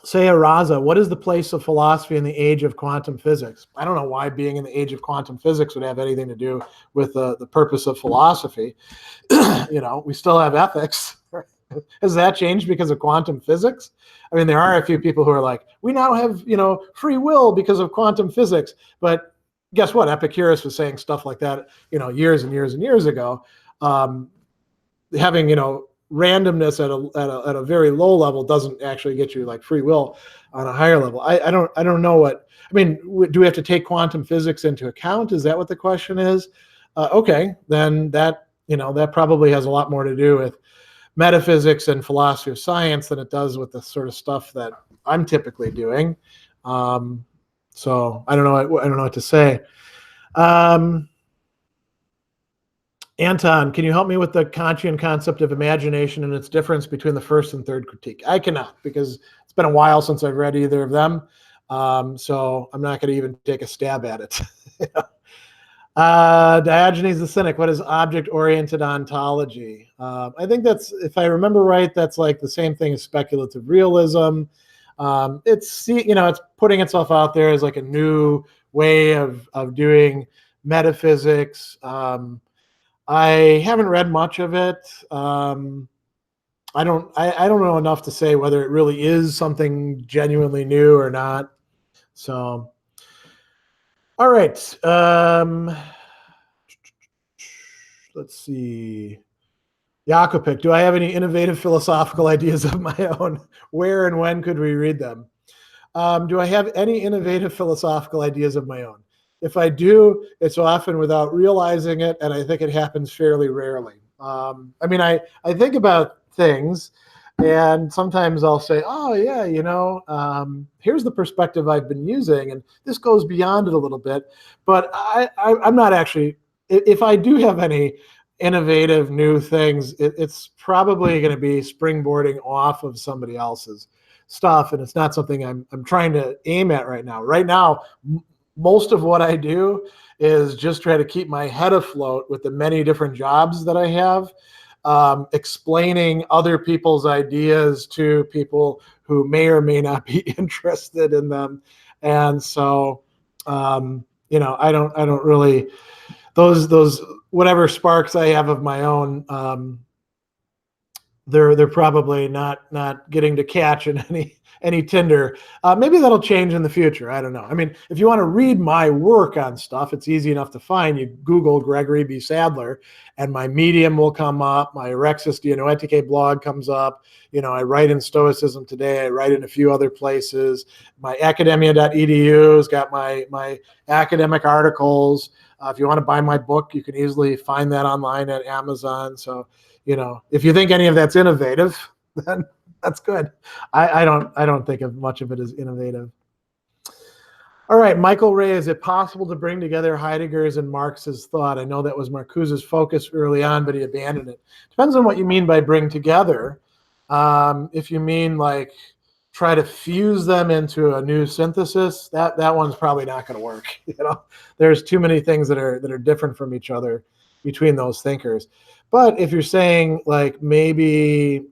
Saya Raza, what is the place of philosophy in the age of quantum physics? I don't know why being in the age of quantum physics would have anything to do with the purpose of philosophy. We still have ethics. Has that changed because of quantum physics? I mean, there are a few people who are like, we now have, free will because of quantum physics. But guess what? Epicurus was saying stuff like that, years and years and years ago. Having, randomness at a very low level doesn't actually get you like free will on a higher level. I don't know what, I mean, do we have to take quantum physics into account? Is that what the question is? Okay, then that probably has a lot more to do with metaphysics and philosophy of science than it does with the sort of stuff that I'm typically doing. So I don't know what to say. Anton, can you help me with the Kantian concept of imagination and its difference between the first and third critique? I cannot, because it's been a while since I've read either of them. So I'm not going to even take a stab at it. Diogenes the Cynic, what is object-oriented ontology? I think that's, if I remember right, that's like the same thing as speculative realism. It's putting itself out there as like a new way of doing metaphysics. I haven't read much of it. I don't know enough to say whether it really is something genuinely new or not. So, all right. Let's see. Jakopik, do I have any innovative philosophical ideas of my own? Where and when could we read them? Do I have any innovative philosophical ideas of my own? If I do, it's often without realizing it, and I think it happens fairly rarely. I think about things, And sometimes I'll say, oh, yeah, here's the perspective I've been using, and this goes beyond it a little bit. But I'm not actually, if I do have any innovative new things, it's probably going to be springboarding off of somebody else's stuff, and it's not something I'm trying to aim at right now. Right now, most of what I do is just try to keep my head afloat with the many different jobs that I have, explaining other people's ideas to people who may or may not be interested in them. And so, I don't really, those whatever sparks I have of my own, they're probably not getting to catch in any tinder. Maybe that'll change in the future. I don't know. I mean, if you want to read my work on stuff, it's easy enough to find. You Google Gregory B. Sadler, and my Medium will come up. My Rexus Dianoetike blog comes up. I write in Stoicism Today. I write in a few other places. My academia.edu has got my academic articles. If you want to buy my book, you can easily find that online at Amazon. So, if you think any of that's innovative, then that's good. I don't think of much of it as innovative. All right, Michael Ray, is it possible to bring together Heidegger's and Marx's thought? I know that was Marcuse's focus early on, but he abandoned it. Depends on what you mean by bring together. If you mean like try to fuse them into a new synthesis, that one's probably not going to work. There's too many things that are different from each other between those thinkers. But if you're saying like maybe,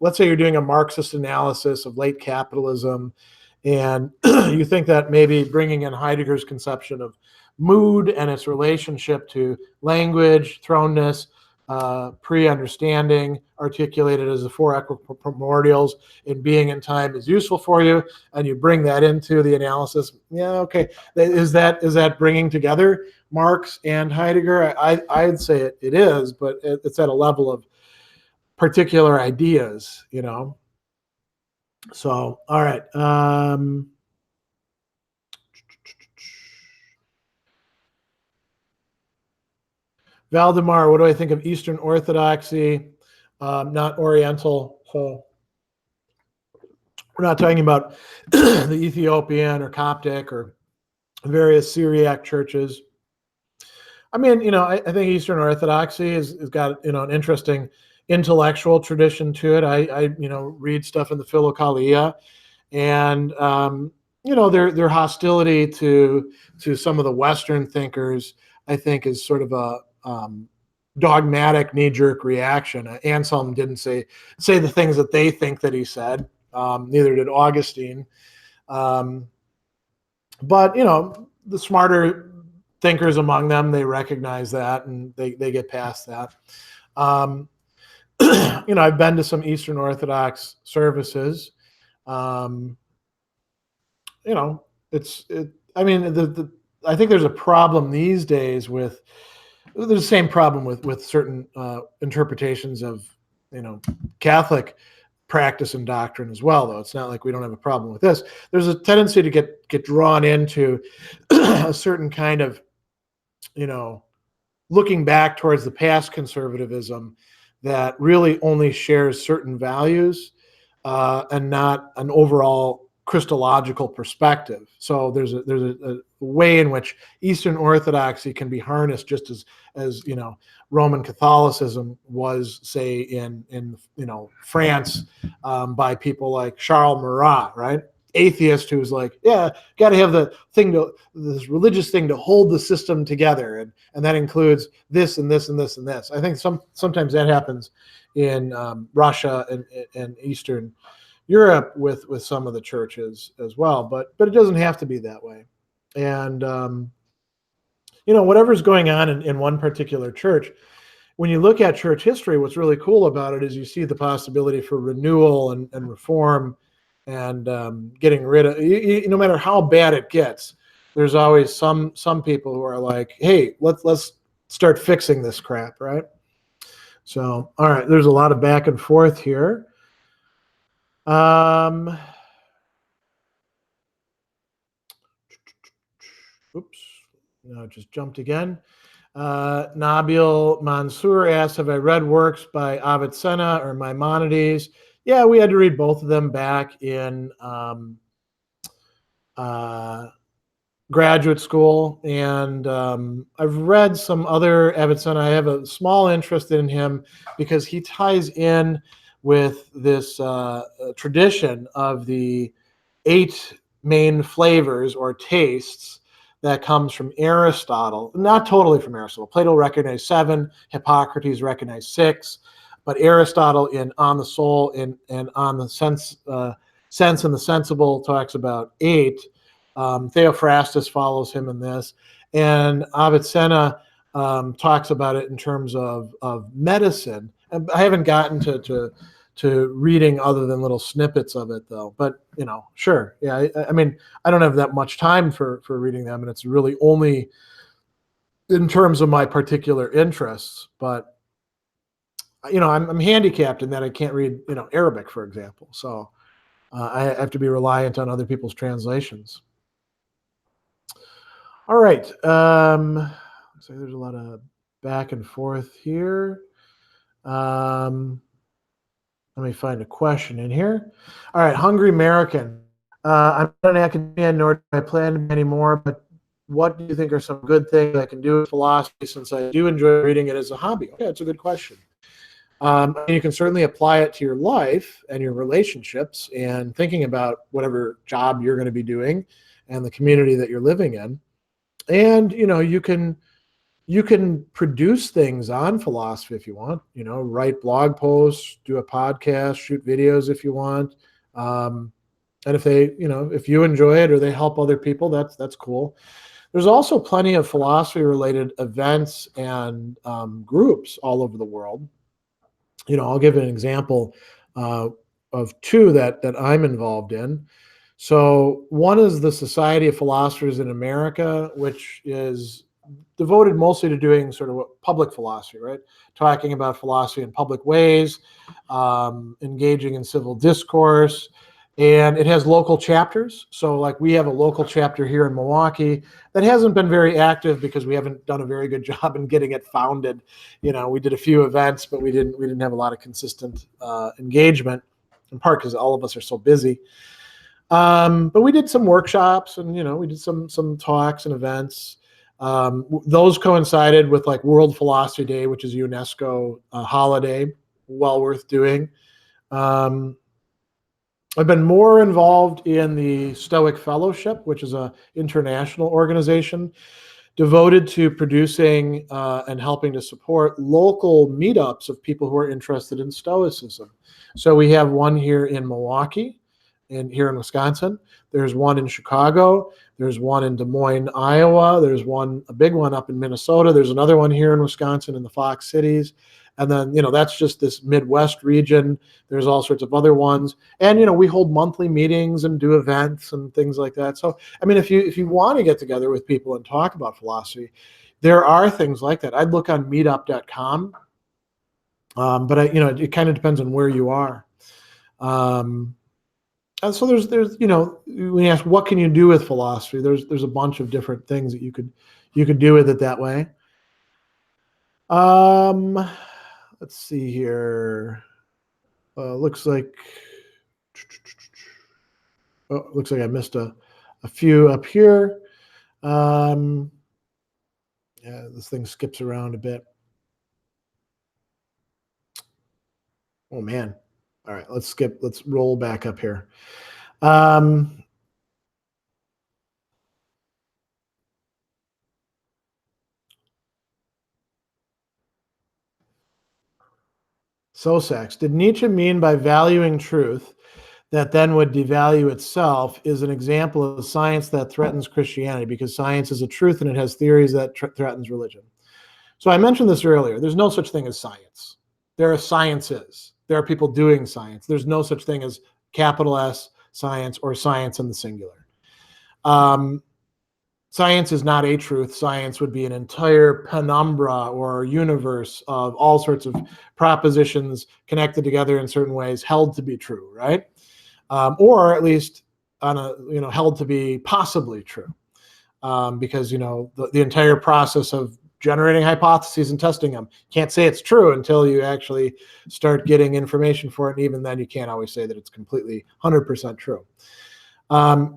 let's say you're doing a Marxist analysis of late capitalism, and you think that maybe bringing in Heidegger's conception of mood and its relationship to language, thrownness, pre-understanding, articulated as the four equiprimordials in being and time, is useful for you, and you bring that into the analysis. Yeah, okay. Is that bringing together Marx and Heidegger? I'd say it is, but it's at a level of particular ideas, So, all right. Valdemar, what do I think of Eastern Orthodoxy? Not Oriental. So we're not talking about the Ethiopian or Coptic or various Syriac churches. I mean, I think Eastern Orthodoxy has got, an interesting intellectual tradition to it. I read stuff in the Philokalia, and their hostility to some of the Western thinkers, I think, is sort of a dogmatic knee-jerk reaction. Anselm didn't say the things that they think that he said. Neither did Augustine. But the smarter thinkers among them, they recognize that, and they get past that. I've been to some Eastern Orthodox services. I think there's a problem these days with, there's the same problem with certain interpretations of, Catholic practice and doctrine as well, though. It's not like we don't have a problem with this. There's a tendency to get drawn into a certain kind of, looking back towards the past conservatism that really only shares certain values and not an overall Christological perspective. So there's a way in which Eastern Orthodoxy can be harnessed just as Roman Catholicism was, say, in France, by people like Charles Maurras, right? Atheist who's like, yeah, got to have this religious thing to hold the system together, and that includes this and this and this and this. I think sometimes that happens in Russia and Eastern Europe with some of the churches as well, but it doesn't have to be that way. And whatever's going on in one particular church, when you look at church history, what's really cool about it is you see the possibility for renewal and reform, and getting rid of, no matter how bad it gets, there's always some people who are like, hey, let's start fixing this crap, right? So, all right, there's a lot of back and forth here. Oops. No, it just jumped again. Nabil Mansour asks, have I read works by Avicenna or Maimonides? Yeah, we had to read both of them back in graduate school, and I've read some other Evetson. I have a small interest in him because he ties in with this tradition of the 8 main flavors or tastes that comes from Aristotle. Not totally from Aristotle. Plato recognized 7, Hippocrates recognized 6, but Aristotle in On the Soul and On the Sense and the Sensible talks about 8. Theophrastus follows him in this, and Avicenna talks about it in terms of medicine. And I haven't gotten to reading other than little snippets of it, though. But sure, yeah. I mean, I don't have that much time for reading them, and it's really only in terms of my particular interests. But I'm handicapped in that I can't read Arabic, for example. So I have to be reliant on other people's translations. All right. So there's a lot of back and forth here. Let me find a question in here. All right. Hungry American. I'm not an academician, nor do I plan to be anymore, but what do you think are some good things I can do with philosophy, since I do enjoy reading it as a hobby? Okay, that's a good question. You can certainly apply it to your life and your relationships and thinking about whatever job you're going to be doing and the community that you're living in. And you can produce things on philosophy if you want. Write blog posts, do a podcast, shoot videos if you want. And if you enjoy it or they help other people, that's cool. There's also plenty of philosophy-related events and groups all over the world. I'll give an example of 2 that I'm involved in. So one is the Society of Philosophers in America, which is devoted mostly to doing sort of public philosophy, right? Talking about philosophy in public ways, engaging in civil discourse. And it has local chapters. So like we have a local chapter here in Milwaukee that hasn't been very active because we haven't done a very good job in getting it founded. We did a few events, but we didn't have a lot of consistent engagement, in part because all of us are so busy. But we did some workshops, and we did some talks and events. Those coincided with like World Philosophy Day, which is a UNESCO holiday, well worth doing. I've been more involved in the Stoic Fellowship, which is an international organization devoted to producing and helping to support local meetups of people who are interested in Stoicism. So we have one here in Milwaukee, and here in Wisconsin. There's one in Chicago. There's one in Des Moines, Iowa. There's a big one up in Minnesota. There's another one here in Wisconsin in the Fox cities. And then, that's just this Midwest region. There's all sorts of other ones. And, we hold monthly meetings and do events and things like that. So, I mean, if you want to get together with people and talk about philosophy, there are things like that. I'd look on meetup.com. But it kind of depends on where you are. And so there's when you ask what can you do with philosophy, there's a bunch of different things that you could do with it that way. Let's see here. Looks like I missed a few up here. Yeah, this thing skips around a bit. Oh man. All right, let's roll back up here. Sosax, did Nietzsche mean by valuing truth that then would devalue itself is an example of science that threatens Christianity, because science is a truth and it has theories that threatens religion? So I mentioned this earlier. There's no such thing as science. There are sciences. There are people doing science. There's no such thing as capital S science or science in the singular. Science is not a truth. Science would be an entire penumbra or universe of all sorts of propositions connected together in certain ways, held to be true, right? Or at least held to be possibly true, because the entire process of generating hypotheses and testing them. Can't say it's true until you actually start getting information for it. And even then, you can't always say that it's completely 100% true.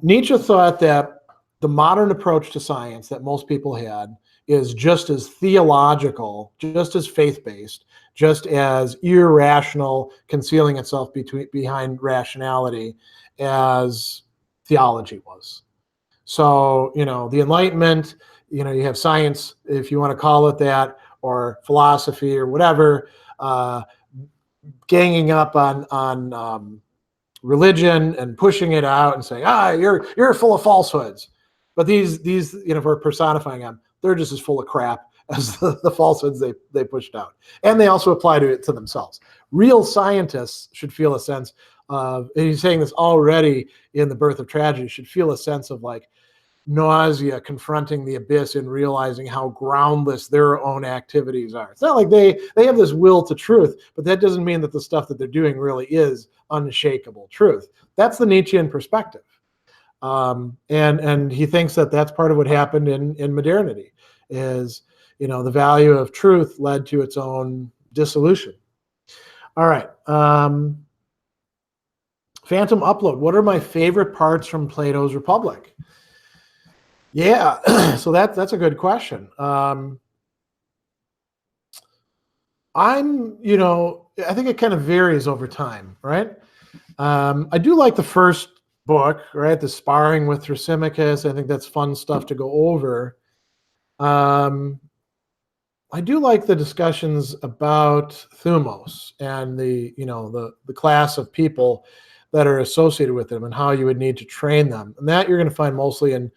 Nietzsche thought that the modern approach to science that most people had is just as theological, just as faith-based, just as irrational, concealing itself behind rationality as theology was. So, the Enlightenment, you have science, if you want to call it that, or philosophy or whatever, ganging up on religion and pushing it out and saying, you're full of falsehoods. But these if we're personifying them, they're just as full of crap as the falsehoods they pushed out. And they also apply to themselves. Real scientists should feel a sense of, and he's saying this already in The Birth of Tragedy, should feel a sense of like nausea confronting the abyss and realizing how groundless their own activities are. It's not like they have this will to truth, but that doesn't mean that the stuff that they're doing really is unshakable truth. That's the Nietzschean perspective. And he thinks that that's part of what happened in modernity is, the value of truth led to its own dissolution. All right. Phantom Upload. What are my favorite parts from Plato's Republic? Yeah, so that's a good question. I think it kind of varies over time, right? I do like the first book, right? The sparring with Thrasymachus. I think that's fun stuff to go over. I do like the discussions about thumos and the class of people that are associated with them and how you would need to train them. And that you're going to find mostly in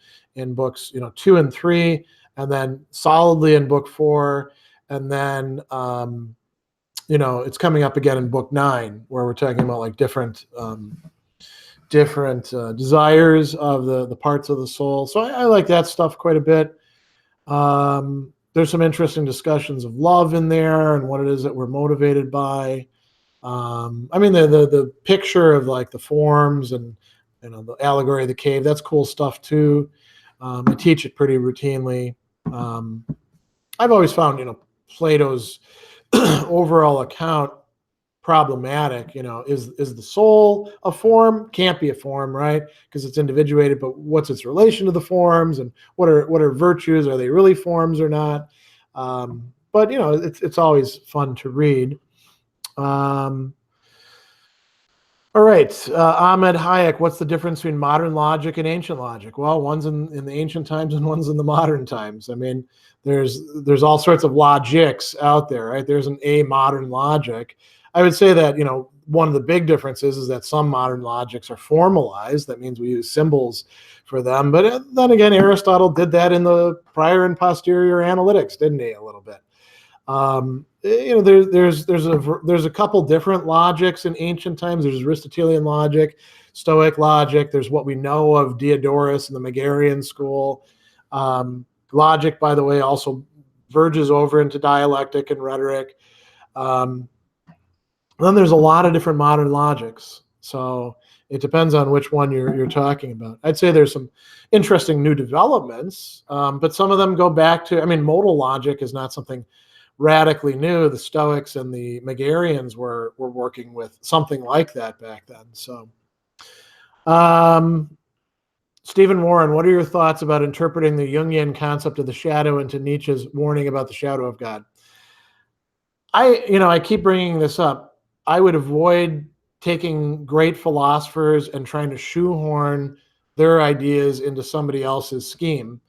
books 2 and 3, and then solidly in book 4, and then it's coming up again in book 9, where we're talking about like different desires of the parts of the soul. So I like that stuff quite a bit. There's some interesting discussions of love in there and what it is that we're motivated by. The picture of like the forms and the allegory of the cave, that's cool stuff too. I teach it pretty routinely. I've always found Plato's overall account problematic. Is the soul a form? Can't be a form, right? Because it's individuated, but what's its relation to the forms, and what are virtues? Are they really forms or not? But it's always fun to read. All right, Ahmed Hayek, what's the difference between modern logic and ancient logic? Well, one's in the ancient times and one's in the modern times. I mean, there's all sorts of logics out there, right? There's a modern logic. I would say that, one of the big differences is that some modern logics are formalized. That means we use symbols for them. But then again, Aristotle did that in the prior and posterior analytics, didn't he, a little bit? There's a couple different logics in ancient times. There's Aristotelian logic, Stoic logic. There's what we know of Diodorus and the Megarian school. Logic, by the way, also verges over into dialectic and rhetoric. Then there's a lot of different modern logics. So it depends on which one you're talking about. I'd say there's some interesting new developments, but some of them go back to, modal logic is not something radically new. The Stoics and the Megarians were working with something like that back then. So, Stephen Warren, what are your thoughts about interpreting the Jungian concept of the shadow into Nietzsche's warning about the shadow of God? I keep bringing this up. I would avoid taking great philosophers and trying to shoehorn their ideas into somebody else's scheme.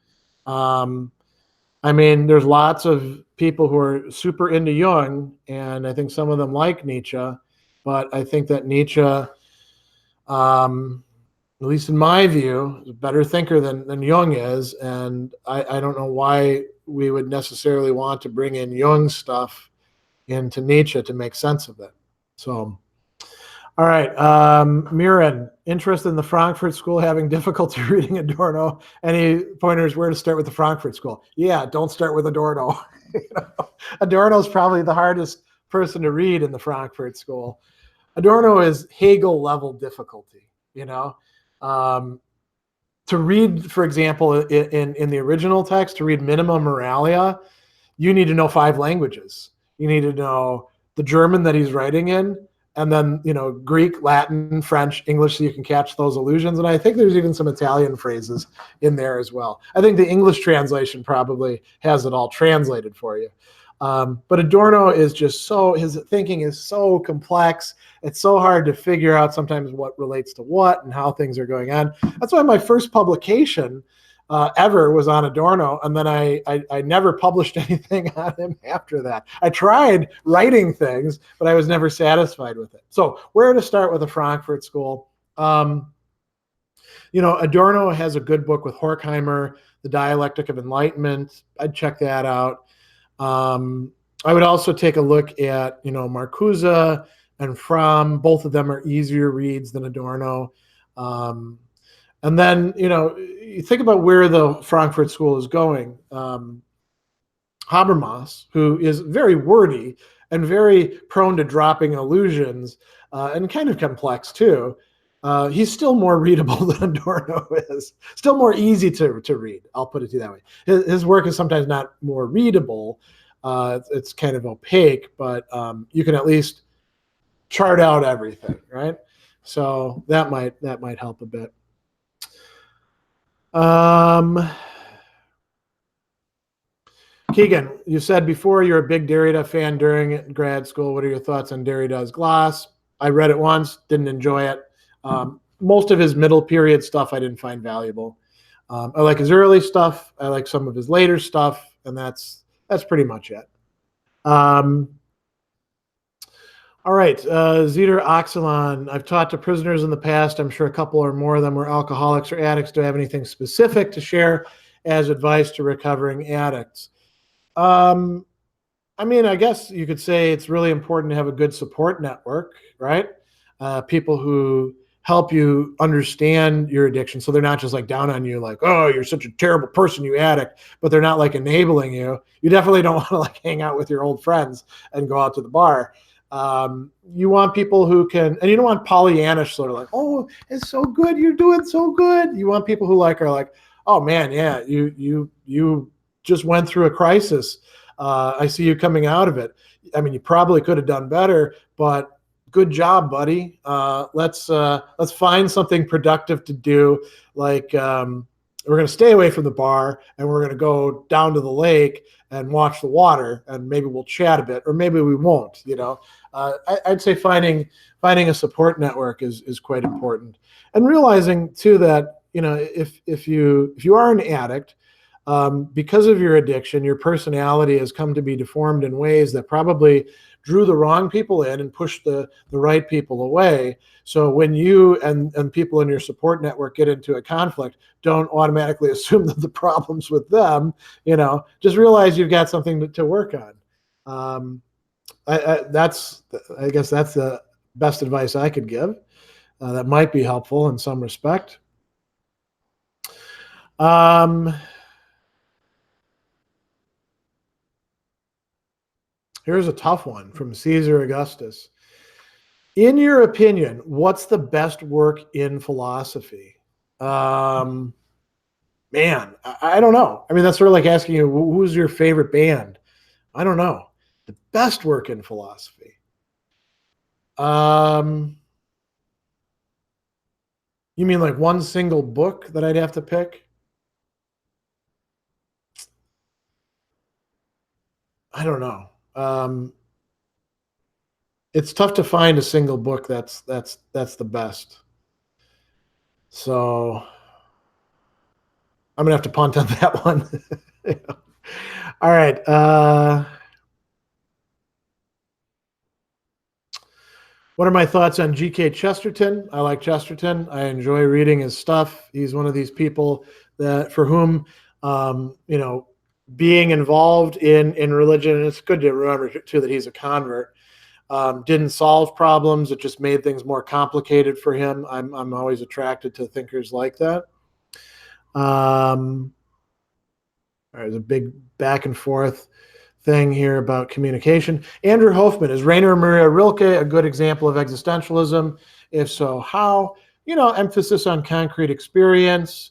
There's lots of people who are super into Jung, and I think some of them like Nietzsche, but I think that Nietzsche, at least in my view, is a better thinker than Jung is, and I don't know why we would necessarily want to bring in Jung stuff into Nietzsche to make sense of it. So, all right, Miran, interested in the Frankfurt School having difficulty reading Adorno. Any pointers where to start with the Frankfurt School? Yeah, don't start with Adorno. Adorno's probably the hardest person to read in the Frankfurt School. Adorno is Hegel level difficulty, To read, for example, in the original text, to read Minima Moralia, you need to know 5 languages. You need to know the German that he's writing in, and then, Greek, Latin, French, English, so you can catch those allusions. And I think there's even some Italian phrases in there as well. I think the English translation probably has it all translated for you. But Adorno is just his thinking is so complex. It's so hard to figure out sometimes what relates to what and how things are going on. That's why my first publication ever was on Adorno, and then I never published anything on him after that. I tried writing things, but I was never satisfied with it. So where to start with the Frankfurt School? Adorno has a good book with Horkheimer, The Dialectic of Enlightenment. I'd check that out. I would also take a look at, Marcuse and Fromm. Both of them are easier reads than Adorno. And then, you think about where the Frankfurt School is going. Habermas, who is very wordy and very prone to dropping allusions, and kind of complex too, he's still more readable than Adorno is. Still more easy to read. I'll put it to you that way. His work is sometimes not more readable. It's kind of opaque, but you can at least chart out everything, right? So that might help a bit. Keegan, you said before you're a big Derrida fan during grad school. What are your thoughts on Derrida's Glass? I read it once, didn't enjoy it. Most of his middle period stuff I didn't find valuable. I like his early stuff. I like some of his later stuff, and that's pretty much it. All right, Zeter Oxalon. I've taught to prisoners in the past. I'm sure a couple or more of them were alcoholics or addicts. Do I have anything specific to share as advice to recovering addicts? I guess you could say it's really important to have a good support network, right? People who help you understand your addiction, so they're not just like down on you like, oh, you're such a terrible person, you addict, but they're not like enabling you. You definitely don't want to like hang out with your old friends and go out to the bar. You want people who can, and you don't want Pollyannish sort of like, oh, it's so good, you're doing so good. You want people who are like, oh man, yeah, you just went through a crisis. I see you coming out of it. I mean, you probably could have done better, but good job, buddy. Let's find something productive to do. Like we're going to stay away from the bar and we're going to go down to the lake and watch the water, and maybe we'll chat a bit, or maybe we won't. I'd say finding a support network is quite important, and realizing too that if you are an addict, because of your addiction, your personality has come to be deformed in ways that probably drew the wrong people in and pushed the right people away. So when you and people in your support network get into a conflict, don't automatically assume that the problem's with them. Just realize you've got something to work on. I guess that's the best advice I could give. That might be helpful in some respect. Here's a tough one from Caesar Augustus. In your opinion, what's the best work in philosophy? Man, I don't know. I mean, that's sort of like asking you, who's your favorite band? I don't know. The best work in philosophy. You mean like one single book that I'd have to pick? I don't know. It's tough to find a single book that's the best. So I'm gonna have to punt on that one. All right. What are my thoughts on G.K. Chesterton? I like Chesterton. I enjoy reading his stuff. He's one of these people that for whom being involved in religion, and it's good to remember too that he's a convert, didn't solve problems. It just made things more complicated for him. I'm always attracted to thinkers like that. There's a big back and forth thing here about communication. Andrew Hofmann, is Rainer Maria Rilke a good example of existentialism? If so, how? Emphasis on concrete experience.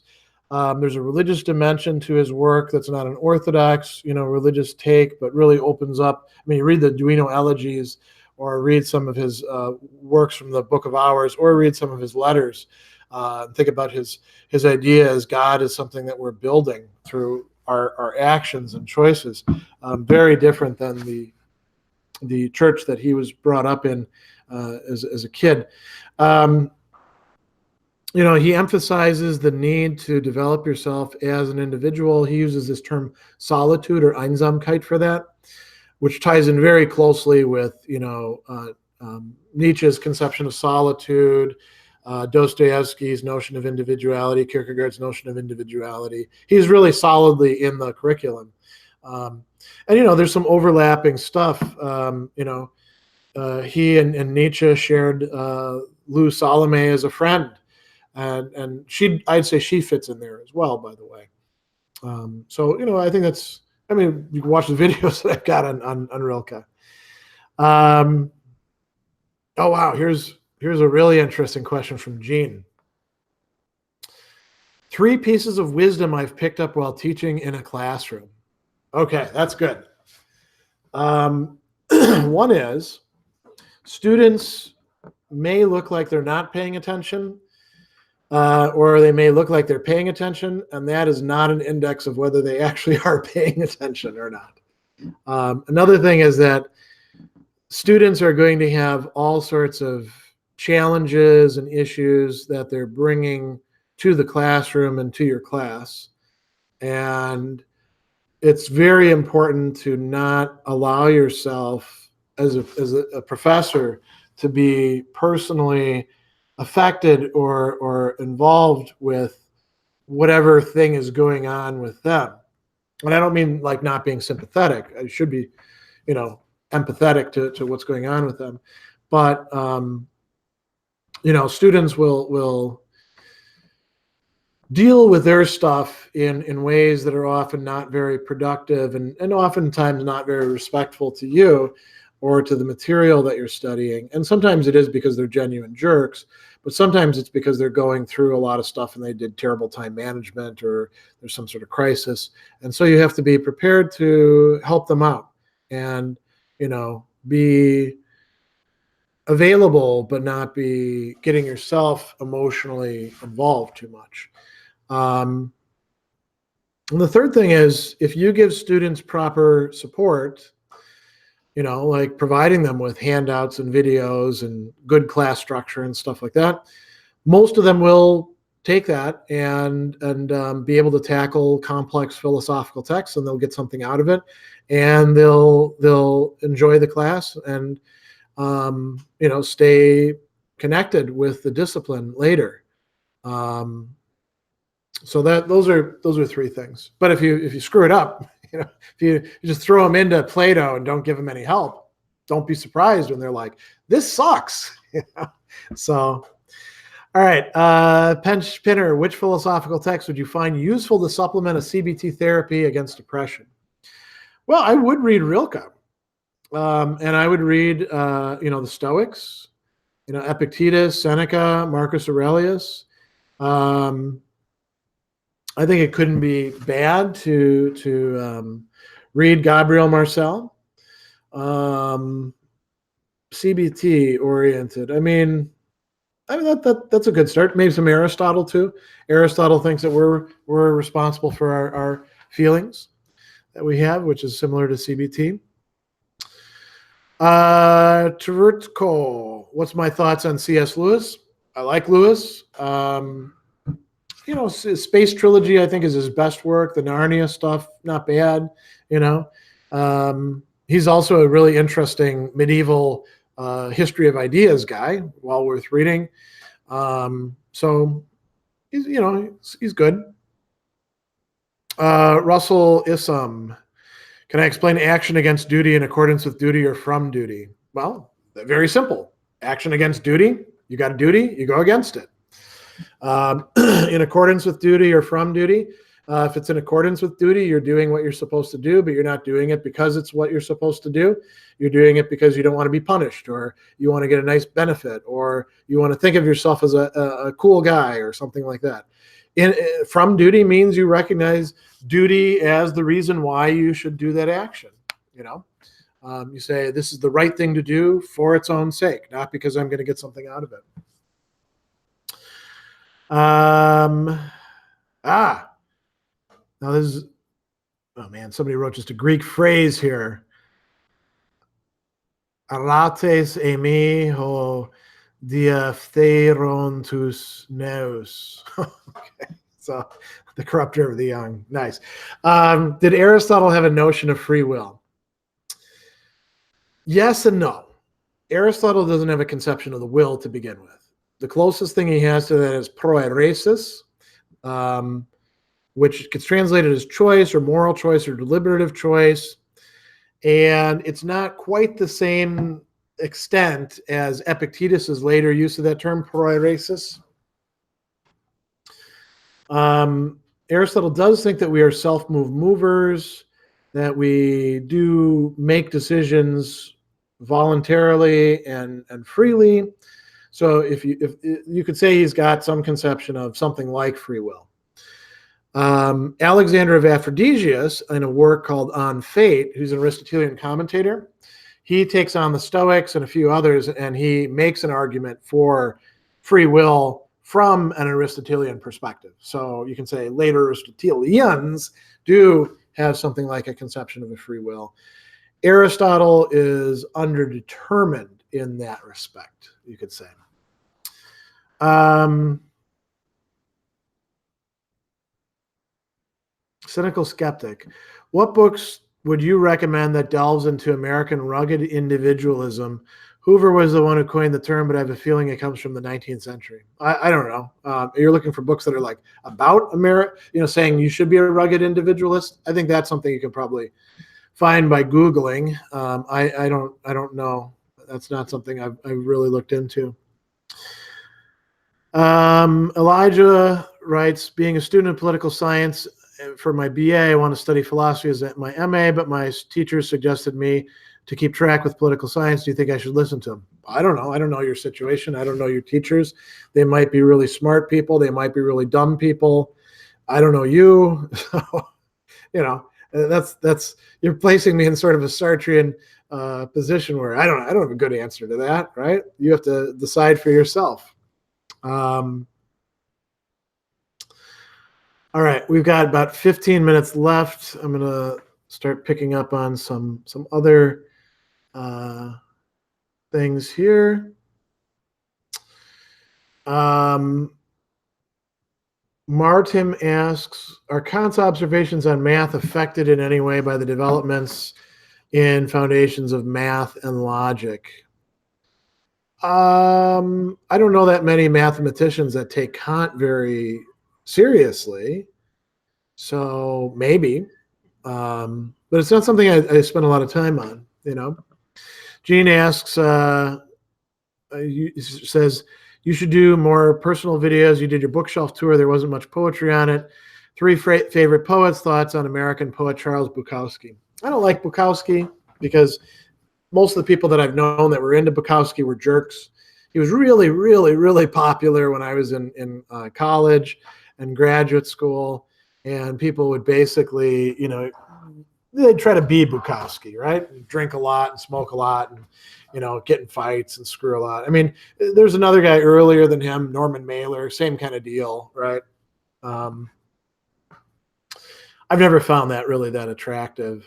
There's a religious dimension to his work that's not an orthodox, religious take, but really opens up. I mean, you read the Duino Elegies, or read some of his works from the Book of Hours, or read some of his letters. Think about his idea as God is something that we're building through our actions and choices. Very different than the church that he was brought up in as a kid. He emphasizes the need to develop yourself as an individual. He uses this term solitude or Einsamkeit for that, which ties in very closely with, Nietzsche's conception of solitude, Dostoevsky's notion of individuality, Kierkegaard's notion of individuality. He's really solidly in the curriculum. And there's some overlapping stuff. He and Nietzsche shared Lou Salome as a friend. And I'd say she fits in there as well, by the way. I think you can watch the videos that I've got on Rilke. Oh wow, here's a really interesting question from Gene. 3 pieces of wisdom I've picked up while teaching in a classroom. Okay, that's good. One is, students may look like they're not paying attention, or they may look like they're paying attention, and that is not an index of whether they actually are paying attention or not. Another thing is that students are going to have all sorts of challenges and issues that they're bringing to the classroom and to your class. And it's very important to not allow yourself as a professor to be personally affected or involved with whatever thing is going on with them. And I don't mean like not being sympathetic. I should be, empathetic to what's going on with them. But, students will deal with their stuff in ways that are often not very productive and oftentimes not very respectful to you or to the material that you're studying. And sometimes it is because they're genuine jerks, but sometimes it's because they're going through a lot of stuff and they did terrible time management or there's some sort of crisis. And so you have to be prepared to help them out and, be available, but not be getting yourself emotionally involved too much. And the third thing is, if you give students proper support, like providing them with handouts and videos and good class structure and stuff like that, most of them will take that and be able to tackle complex philosophical texts, and they'll get something out of it, and they'll enjoy the class and stay connected with the discipline later. So those are 3 things. But if you screw it up, if you just throw them into Plato and don't give them any help, don't be surprised when they're like, "This sucks." So, all right, Pinner, which philosophical text would you find useful to supplement a CBT therapy against depression? Well, I would read Rilke, and I would read the Stoics, Epictetus, Seneca, Marcus Aurelius. I think it couldn't be bad to read Gabriel Marcel. CBT oriented. I mean that's a good start. Maybe some Aristotle too. Aristotle thinks that we're responsible for our feelings that we have, which is similar to CBT. Turutko, what's my thoughts on C.S. Lewis? I like Lewis. Space Trilogy, I think, is his best work. The Narnia stuff, not bad. He's also a really interesting medieval history of ideas guy, well worth reading. So he's good. Russell Issam, can I explain action against duty in accordance with duty or from duty? Well, very simple. Action against duty, you got a duty, you go against it. In accordance with duty or from duty. If it's in accordance with duty, you're doing what you're supposed to do, but you're not doing it because it's what you're supposed to do. You're doing it because you don't want to be punished, or you want to get a nice benefit, or you want to think of yourself as a cool guy or something like that. from duty means you recognize duty as the reason why you should do that action. You say, this is the right thing to do for its own sake, not because I'm going to get something out of it. Now this is, oh man, somebody wrote just a Greek phrase here. Arates emi ho diaphteron tous neus. Okay, so the corrupter of the young. Nice. Did Aristotle have a notion of free will? Yes and no. Aristotle doesn't have a conception of the will to begin with. The closest thing he has to that is proairesis, which gets translated as choice or moral choice or deliberative choice. And it's not quite the same extent as Epictetus's later use of that term, proairesis. Aristotle does think that we are self-moved movers, that we do make decisions voluntarily and freely. So if you could say he's got some conception of something like free will. Alexander of Aphrodisias, in a work called On Fate, who's an Aristotelian commentator, he takes on the Stoics and a few others, and he makes an argument for free will from an Aristotelian perspective. So you can say later Aristotelians do have something like a conception of a free will. Aristotle is underdetermined in that respect, you could say. Cynical skeptic. What books would you recommend that delves into American rugged individualism? Hoover was the one who coined the term, but I have a feeling it comes from the 19th century. I don't know. You're looking for books that are like about America, saying you should be a rugged individualist. I think that's something you can probably find by Googling. I don't know. That's not something I've really looked into. Elijah writes, being a student of political science for my BA, I want to study philosophy as my MA, but my teachers suggested me to keep track with political science. Do you think I should listen to them? I don't know. I don't know your situation. I don't know your teachers. They might be really smart people. They might be really dumb people. I don't know you. So, that's you're placing me in sort of a Sartrean position where I don't have a good answer to that, right? You have to decide for yourself. All right, we've got about 15 minutes left. I'm going to start picking up on some other things here. Martin asks, are Kant's observations on math affected in any way by the developments in foundations of math and logic? I don't know that many mathematicians that take Kant very seriously, so maybe, but it's not something I spend a lot of time on. Gene asks, says you should do more personal videos. You did your bookshelf tour. There wasn't much poetry on it. 3 favorite poets. Thoughts on American poet Charles Bukowski. I don't like Bukowski because most of the people that I've known that were into Bukowski were jerks. He was really, really, really popular when I was in college and graduate school, and people would basically, they'd try to be Bukowski, right? Drink a lot and smoke a lot and, get in fights and screw a lot. I mean, there's another guy earlier than him, Norman Mailer, same kind of deal, right? I've never found that really that attractive.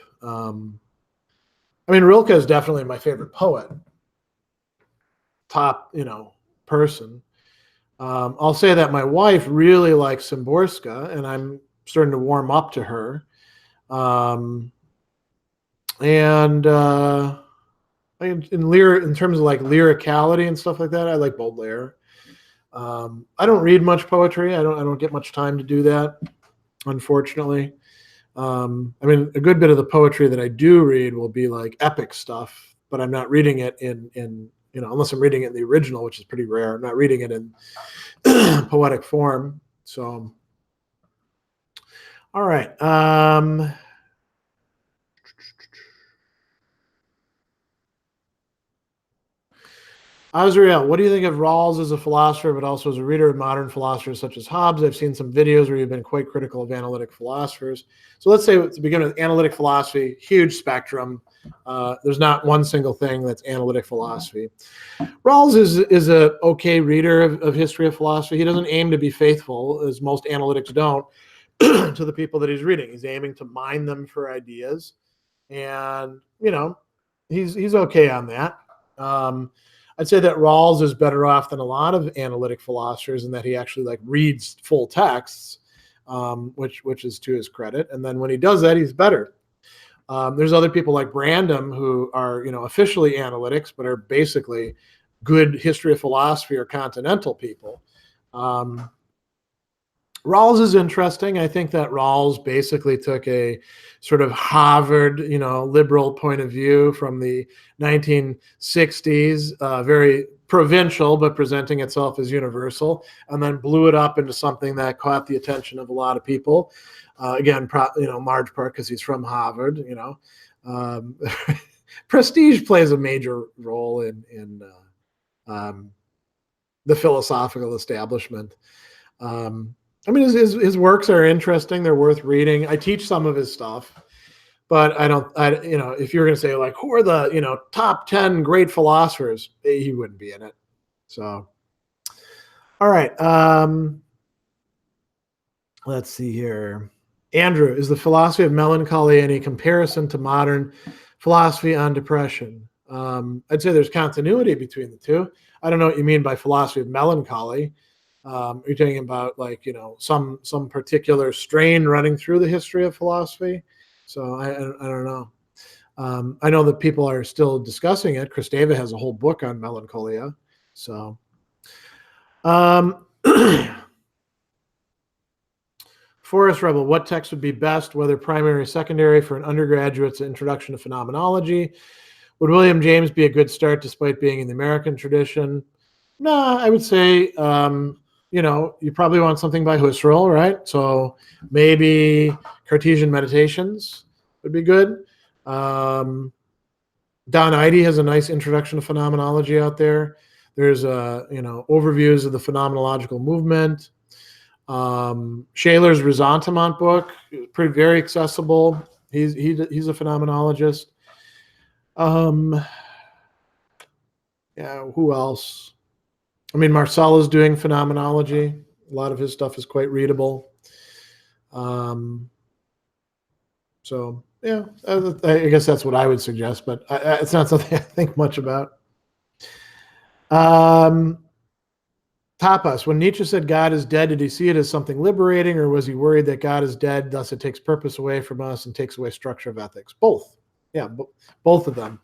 Rilke is definitely my favorite poet. Top, person. I'll say that my wife really likes Szymborska, and I'm starting to warm up to her. In terms of like lyricality and stuff like that, I like Baudelaire. I don't read much poetry. I don't get much time to do that, unfortunately. A good bit of the poetry that I do read will be like epic stuff, but I'm not reading it in unless I'm reading it in the original, which is pretty rare. I'm not reading it in poetic form. So, all right. Azrael, what do you think of Rawls as a philosopher, but also as a reader of modern philosophers such as Hobbes? I've seen some videos where you've been quite critical of analytic philosophers. So let's say to begin with, analytic philosophy, huge spectrum. There's not one single thing that's analytic philosophy. Rawls is a okay reader of history of philosophy. He doesn't aim to be faithful, as most analytics don't, to the people that he's reading. He's aiming to mine them for ideas, and he's okay on that. I'd say that Rawls is better off than a lot of analytic philosophers in that he actually reads full texts, which is to his credit. And then when he does that, he's better. There's other people like Brandom who are officially analytics, but are basically good history of philosophy or continental people. Rawls is interesting. I think that Rawls basically took a sort of Harvard, liberal point of view from the 1960s, very provincial, but presenting itself as universal, and then blew it up into something that caught the attention of a lot of people. Again, large part because he's from Harvard. Prestige plays a major role in the philosophical establishment. His works are interesting. They're worth reading. I teach some of his stuff, but if you're going to say who are the, top 10 great philosophers, he wouldn't be in it. So, all right. Let's see here. Andrew, is the philosophy of melancholy any comparison to modern philosophy on depression? I'd say there's continuity between the two. I don't know what you mean by philosophy of melancholy. You're talking about some particular strain running through the history of philosophy. So I don't know. I know that people are still discussing it. Kristeva has a whole book on melancholia. So, Forest Rebel, what text would be best, whether primary or secondary, for an undergraduate's introduction to phenomenology? Would William James be a good start despite being in the American tradition? No, I would say, you probably want something by Husserl, right? So maybe Cartesian Meditations would be good. Don Eide has a nice introduction to phenomenology out there. There's overviews of the phenomenological movement. Shaler's Resentiment book is very accessible. He's a phenomenologist. Who else? Marcella's doing phenomenology. A lot of his stuff is quite readable. So yeah, I guess that's what I would suggest, but it's not something I think much about. Tapas, when Nietzsche said God is dead, did he see it as something liberating, or was he worried that God is dead, thus it takes purpose away from us and takes away structure of ethics? Both. Yeah, both of them.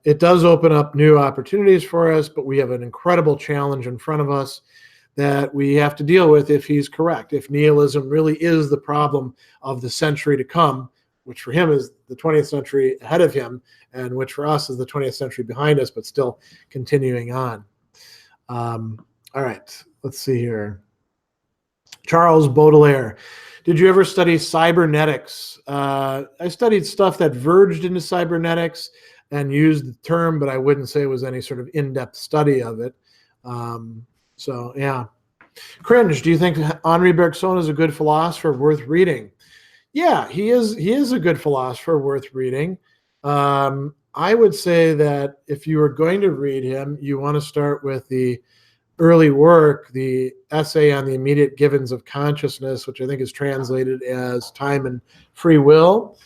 It does open up new opportunities for us, but we have an incredible challenge in front of us that we have to deal with if he's correct. If nihilism really is the problem of the century to come, which for him is the 20th century ahead of him, and which for us is the 20th century behind us, but still continuing on. All right, let's see here. Charles Baudelaire. Did you ever study cybernetics? I studied stuff that verged into cybernetics and used the term, but I wouldn't say it was any sort of in-depth study of it. So yeah. Cringe, do you think Henri Bergson is a good philosopher worth reading? Yeah, he is a good philosopher worth reading. I would say that if you were going to read him, you want to start with the early work, the essay on the immediate givens of consciousness, which I think is translated as Time and Free Will.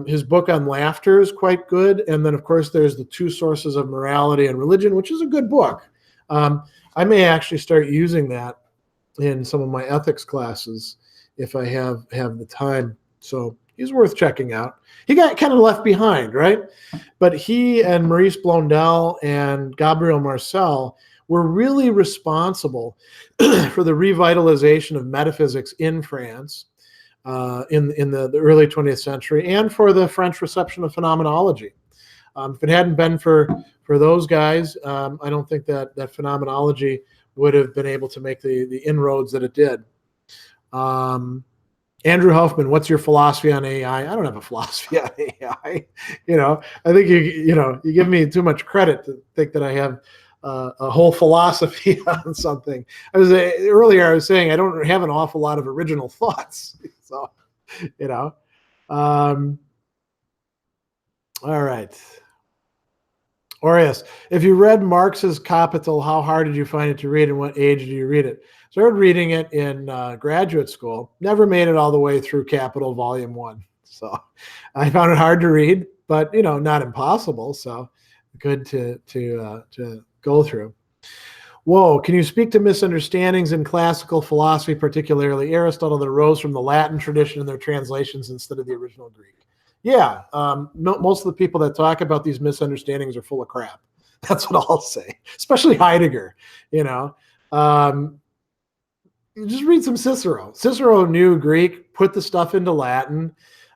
His book on laughter is quite good. And then, of course, there's The Two Sources of Morality and Religion, which is a good book. I may actually start using that in some of my ethics classes if I have the time. So he's worth checking out. He got kind of left behind, right? But he and Maurice Blondel and Gabriel Marcel were really responsible for the revitalization of metaphysics in France in the early 20th century, and for the French reception of phenomenology. If it hadn't been for those guys, I don't think that phenomenology would have been able to make the inroads that it did. Andrew Hoffman, what's your philosophy on AI? I don't have a philosophy on AI. I think you give me too much credit to think that I have a whole philosophy on something. Earlier I was saying I don't have an awful lot of original thoughts. So, all right. Aureus, if you read Marx's Capital, how hard did you find it to read, and what age did you read it? Started reading it in graduate school. Never made it all the way through Capital Volume 1. So I found it hard to read, but not impossible. So good to go through. Whoa, can you speak to misunderstandings in classical philosophy, particularly Aristotle, that arose from the Latin tradition in their translations instead of the original Greek? Yeah, most of the people that talk about these misunderstandings are full of crap. That's what I'll say, especially Heidegger. Just read some Cicero. Cicero knew Greek, put the stuff into Latin.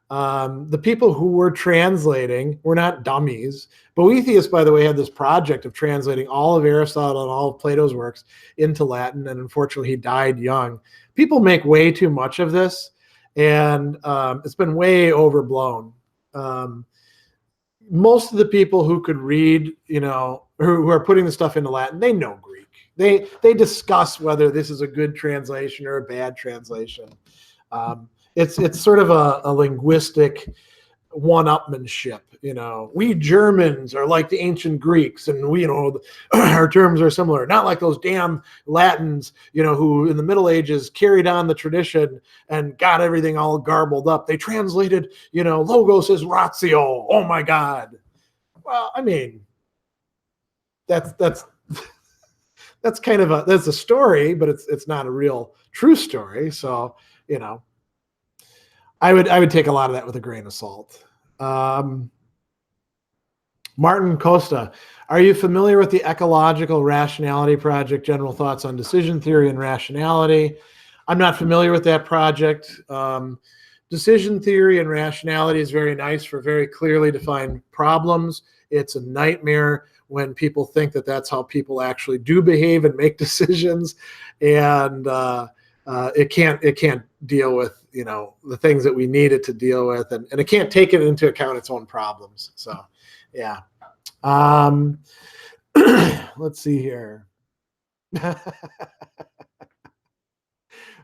The people who were translating were not dummies. Boethius, by the way, had this project of translating all of Aristotle and all of Plato's works into Latin, and unfortunately he died young. People make way too much of this, and it's been way overblown. Most of the people who could read, who are putting the stuff into Latin, they know Greek. They discuss whether this is a good translation or a bad translation. It's sort of a linguistic one-upmanship. We Germans are like the ancient Greeks, and we, our terms are similar. Not like those damn Latins, who in the Middle Ages carried on the tradition and got everything all garbled up. They translated, logos as ratio. Oh my God. Well, I mean, that's kind of that's a story, but it's not a real true story. So, I would take a lot of that with a grain of salt. Martin Costa, are you familiar with the Ecological Rationality Project? General thoughts on decision theory and rationality. I'm not familiar with that project. Decision theory and rationality is very nice for very clearly defined problems. It's a nightmare when people think that that's how people actually do behave and make decisions, and it can't deal with the things that we need it to deal with, and it can't take it into account its own problems. So yeah. Let's see here.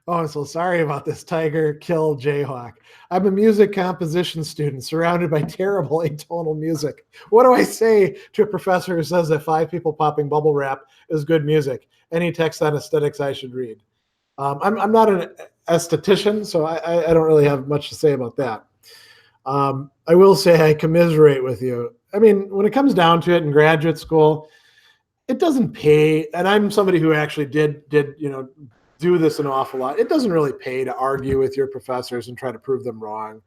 Oh, I'm so sorry about this. Tiger Kill Jayhawk. I'm a music composition student surrounded by terrible atonal music. What do I say to a professor who says that 5 people popping bubble wrap is good music? Any text on aesthetics I should read? I'm not an aesthetician, so I don't really have much to say about that. I will say I commiserate with you. I mean, when it comes down to it in graduate school, it doesn't pay. And I'm somebody who actually did do this an awful lot. It doesn't really pay to argue with your professors and try to prove them wrong.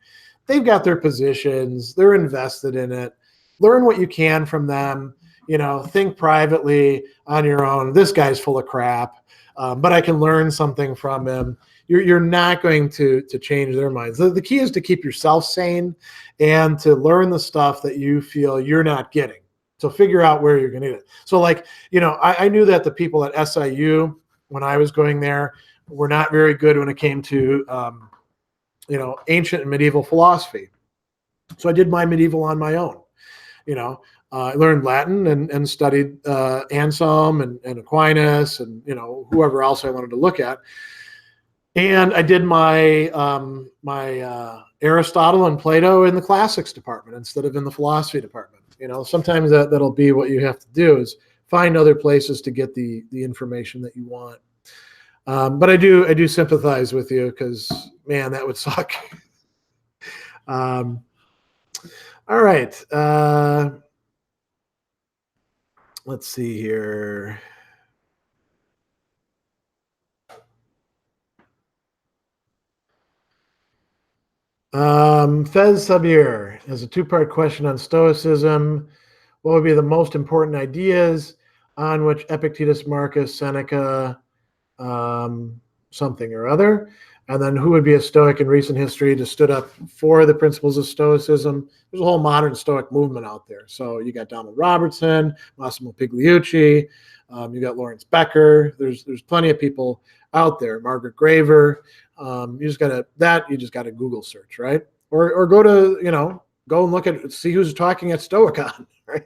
They've got their positions. They're invested in it. Learn what you can from them. Think privately on your own. This guy's full of crap, but I can learn something from him. You're not going to change their minds. The key is to keep yourself sane and to learn the stuff that you feel you're not getting. So figure out where you're going to get it. So I knew that the people at SIU, when I was going there, were not very good when it came to, ancient and medieval philosophy. So I did my medieval on my own. I learned Latin and studied Anselm and Aquinas and whoever else I wanted to look at. And I did my Aristotle and Plato in the classics department instead of in the philosophy department. Sometimes that'll be what you have to do, is find other places to get the information that you want. But I do sympathize with you, because man, that would suck. All right. Let's see here. Fez Sabir has a 2-part question on Stoicism. What would be the most important ideas on which Epictetus, Marcus, Seneca, something or other? And then who would be a Stoic in recent history to stood up for the principles of Stoicism? There's a whole modern Stoic movement out there. So you got Donald Robertson, Massimo Pigliucci, you got Lawrence Becker. There's plenty of people out there. Margaret Graver. You just gotta Google search, right? Or go to, go and see who's talking at Stoicon, right?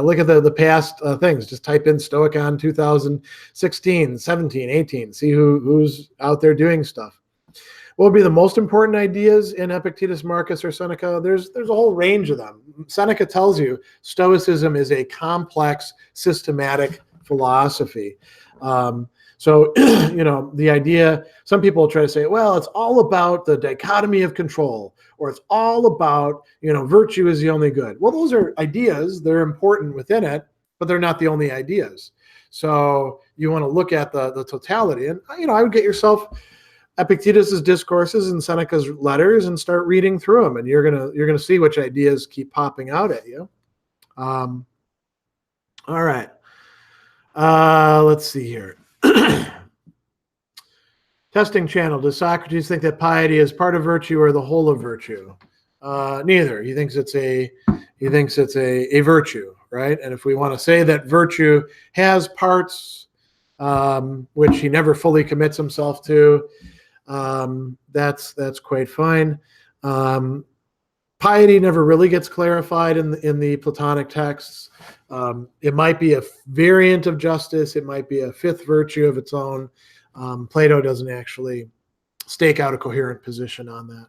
Look at the past things. Just type in Stoicon 2016, 17, 18. See who's out there doing stuff. What would be the most important ideas in Epictetus, Marcus, or Seneca? There's a whole range of them. Seneca tells you Stoicism is a complex, systematic philosophy. So, the idea, some people try to say, well, it's all about the dichotomy of control, or it's all about, virtue is the only good. Well, those are ideas. They're important within it, but they're not the only ideas. So you want to look at the totality. And, I would get yourself Epictetus's discourses and Seneca's letters and start reading through them. And you're gonna see which ideas keep popping out at you. All right. Let's see here. Testing channel. Does Socrates think that piety is part of virtue or the whole of virtue? Neither. He thinks it's a virtue, right? And if we want to say that virtue has parts, which he never fully commits himself to, that's quite fine. Piety never really gets clarified in the Platonic texts. It might be a variant of justice. It might be a fifth virtue of its own. Plato doesn't actually stake out a coherent position on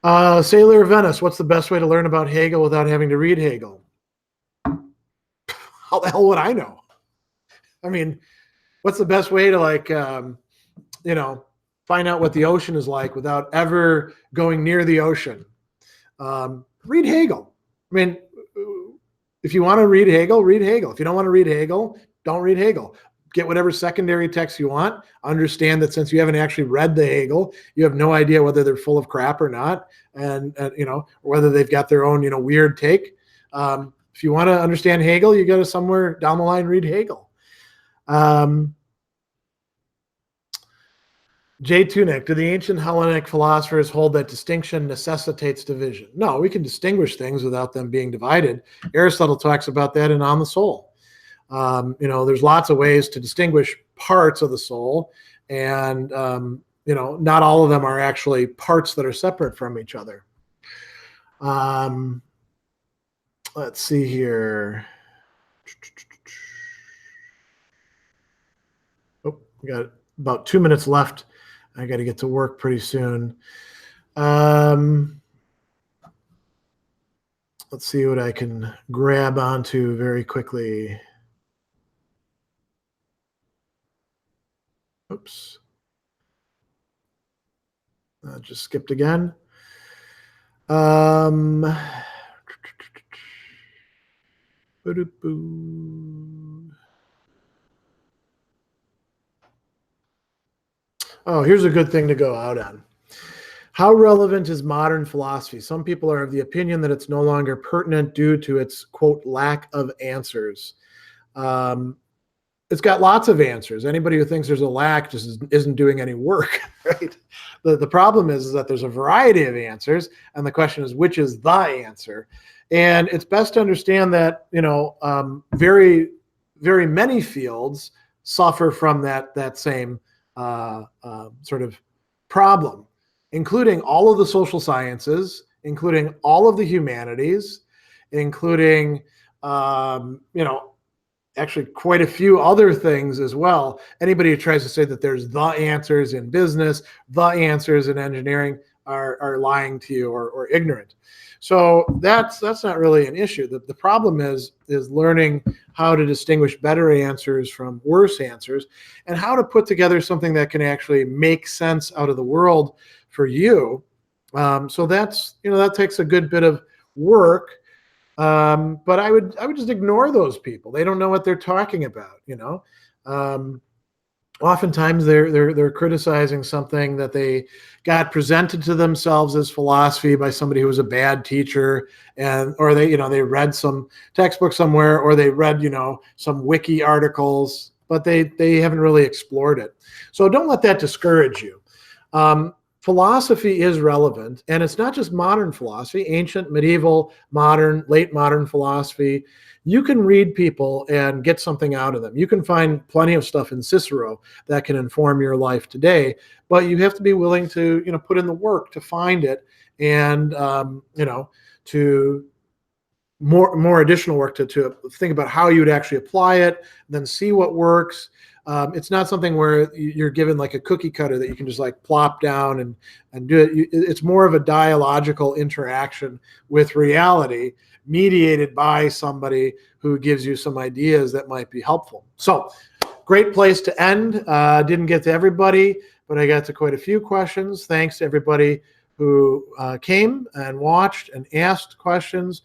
that. Sailor of Venice, what's the best way to learn about Hegel without having to read Hegel? How the hell would I know? I mean, what's the best way to find out what the ocean is like without ever going near the ocean? Read Hegel. I mean, if you want to read Hegel, read Hegel. If you don't want to read Hegel, don't read Hegel. Get whatever secondary text you want. Understand that since you haven't actually read the Hegel, you have no idea whether they're full of crap or not, and whether they've got their own weird take. If you want to understand Hegel, you got to somewhere down the line read Hegel. J. Tunick, do the ancient Hellenic philosophers hold that distinction necessitates division? No, we can distinguish things without them being divided. Aristotle talks about that in On the Soul. There's lots of ways to distinguish parts of the soul, and not all of them are actually parts that are separate from each other. Let's see here. Oh, we got about 2 minutes left. I got to get to work pretty soon. Let's see what I can grab onto very quickly. Oops. Just skipped again. Oh, here's a good thing to go out on. How relevant is modern philosophy? Some people are of the opinion that it's no longer pertinent due to its, quote, lack of answers. It's got lots of answers. Anybody who thinks there's a lack just isn't doing any work, right? The problem is that there's a variety of answers, and the question is, which is the answer? And it's best to understand that, very, very many fields suffer from that same sort of problem, including all of the social sciences, including all of the humanities, including, actually quite a few other things as well. Anybody who tries to say that there's the answers in business, the answers in engineering are lying to you or ignorant. So that's not really an issue. The problem is learning how to distinguish better answers from worse answers, and how to put together something that can actually make sense out of the world for you. So that takes a good bit of work. But I would just ignore those people. They don't know what they're talking about. Oftentimes they're criticizing something that they got presented to themselves as philosophy by somebody who was a bad teacher, or they read some textbook somewhere, or they read some wiki articles, but they haven't really explored it. So don't let that discourage you. philosophy is relevant, and it's not just modern philosophy, ancient, medieval, modern, late modern philosophy. You can read people and get something out of them. You can find plenty of stuff in Cicero that can inform your life today, but you have to be willing to, put in the work to find it, and to more additional work to think about how you would actually apply it, then see what works. It's not something where you're given like a cookie cutter that you can just like plop down and do it. It's more of a dialogical interaction with reality, mediated by somebody who gives you some ideas that might be helpful. So, great place to end. Didn't get to everybody, but I got to quite a few questions. Thanks to everybody who came and watched and asked questions.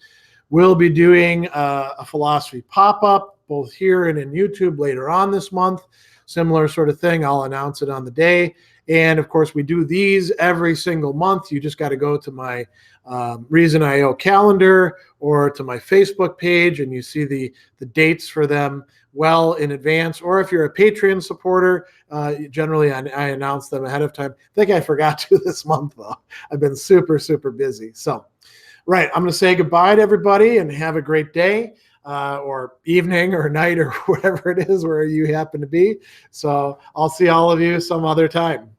We'll be doing a philosophy pop-up both here and in YouTube later on this month. Similar sort of thing. I'll announce it on the day. And of course, we do these every single month. You just got to go to my Reason.io calendar or to my Facebook page, and you see the dates for them well in advance. Or if you're a Patreon supporter, generally I announce them ahead of time. I think I forgot to this month, though. I've been super, super busy. So, right, I'm going to say goodbye to everybody and have a great day. Or evening or night or whatever it is where you happen to be. So I'll see all of you some other time.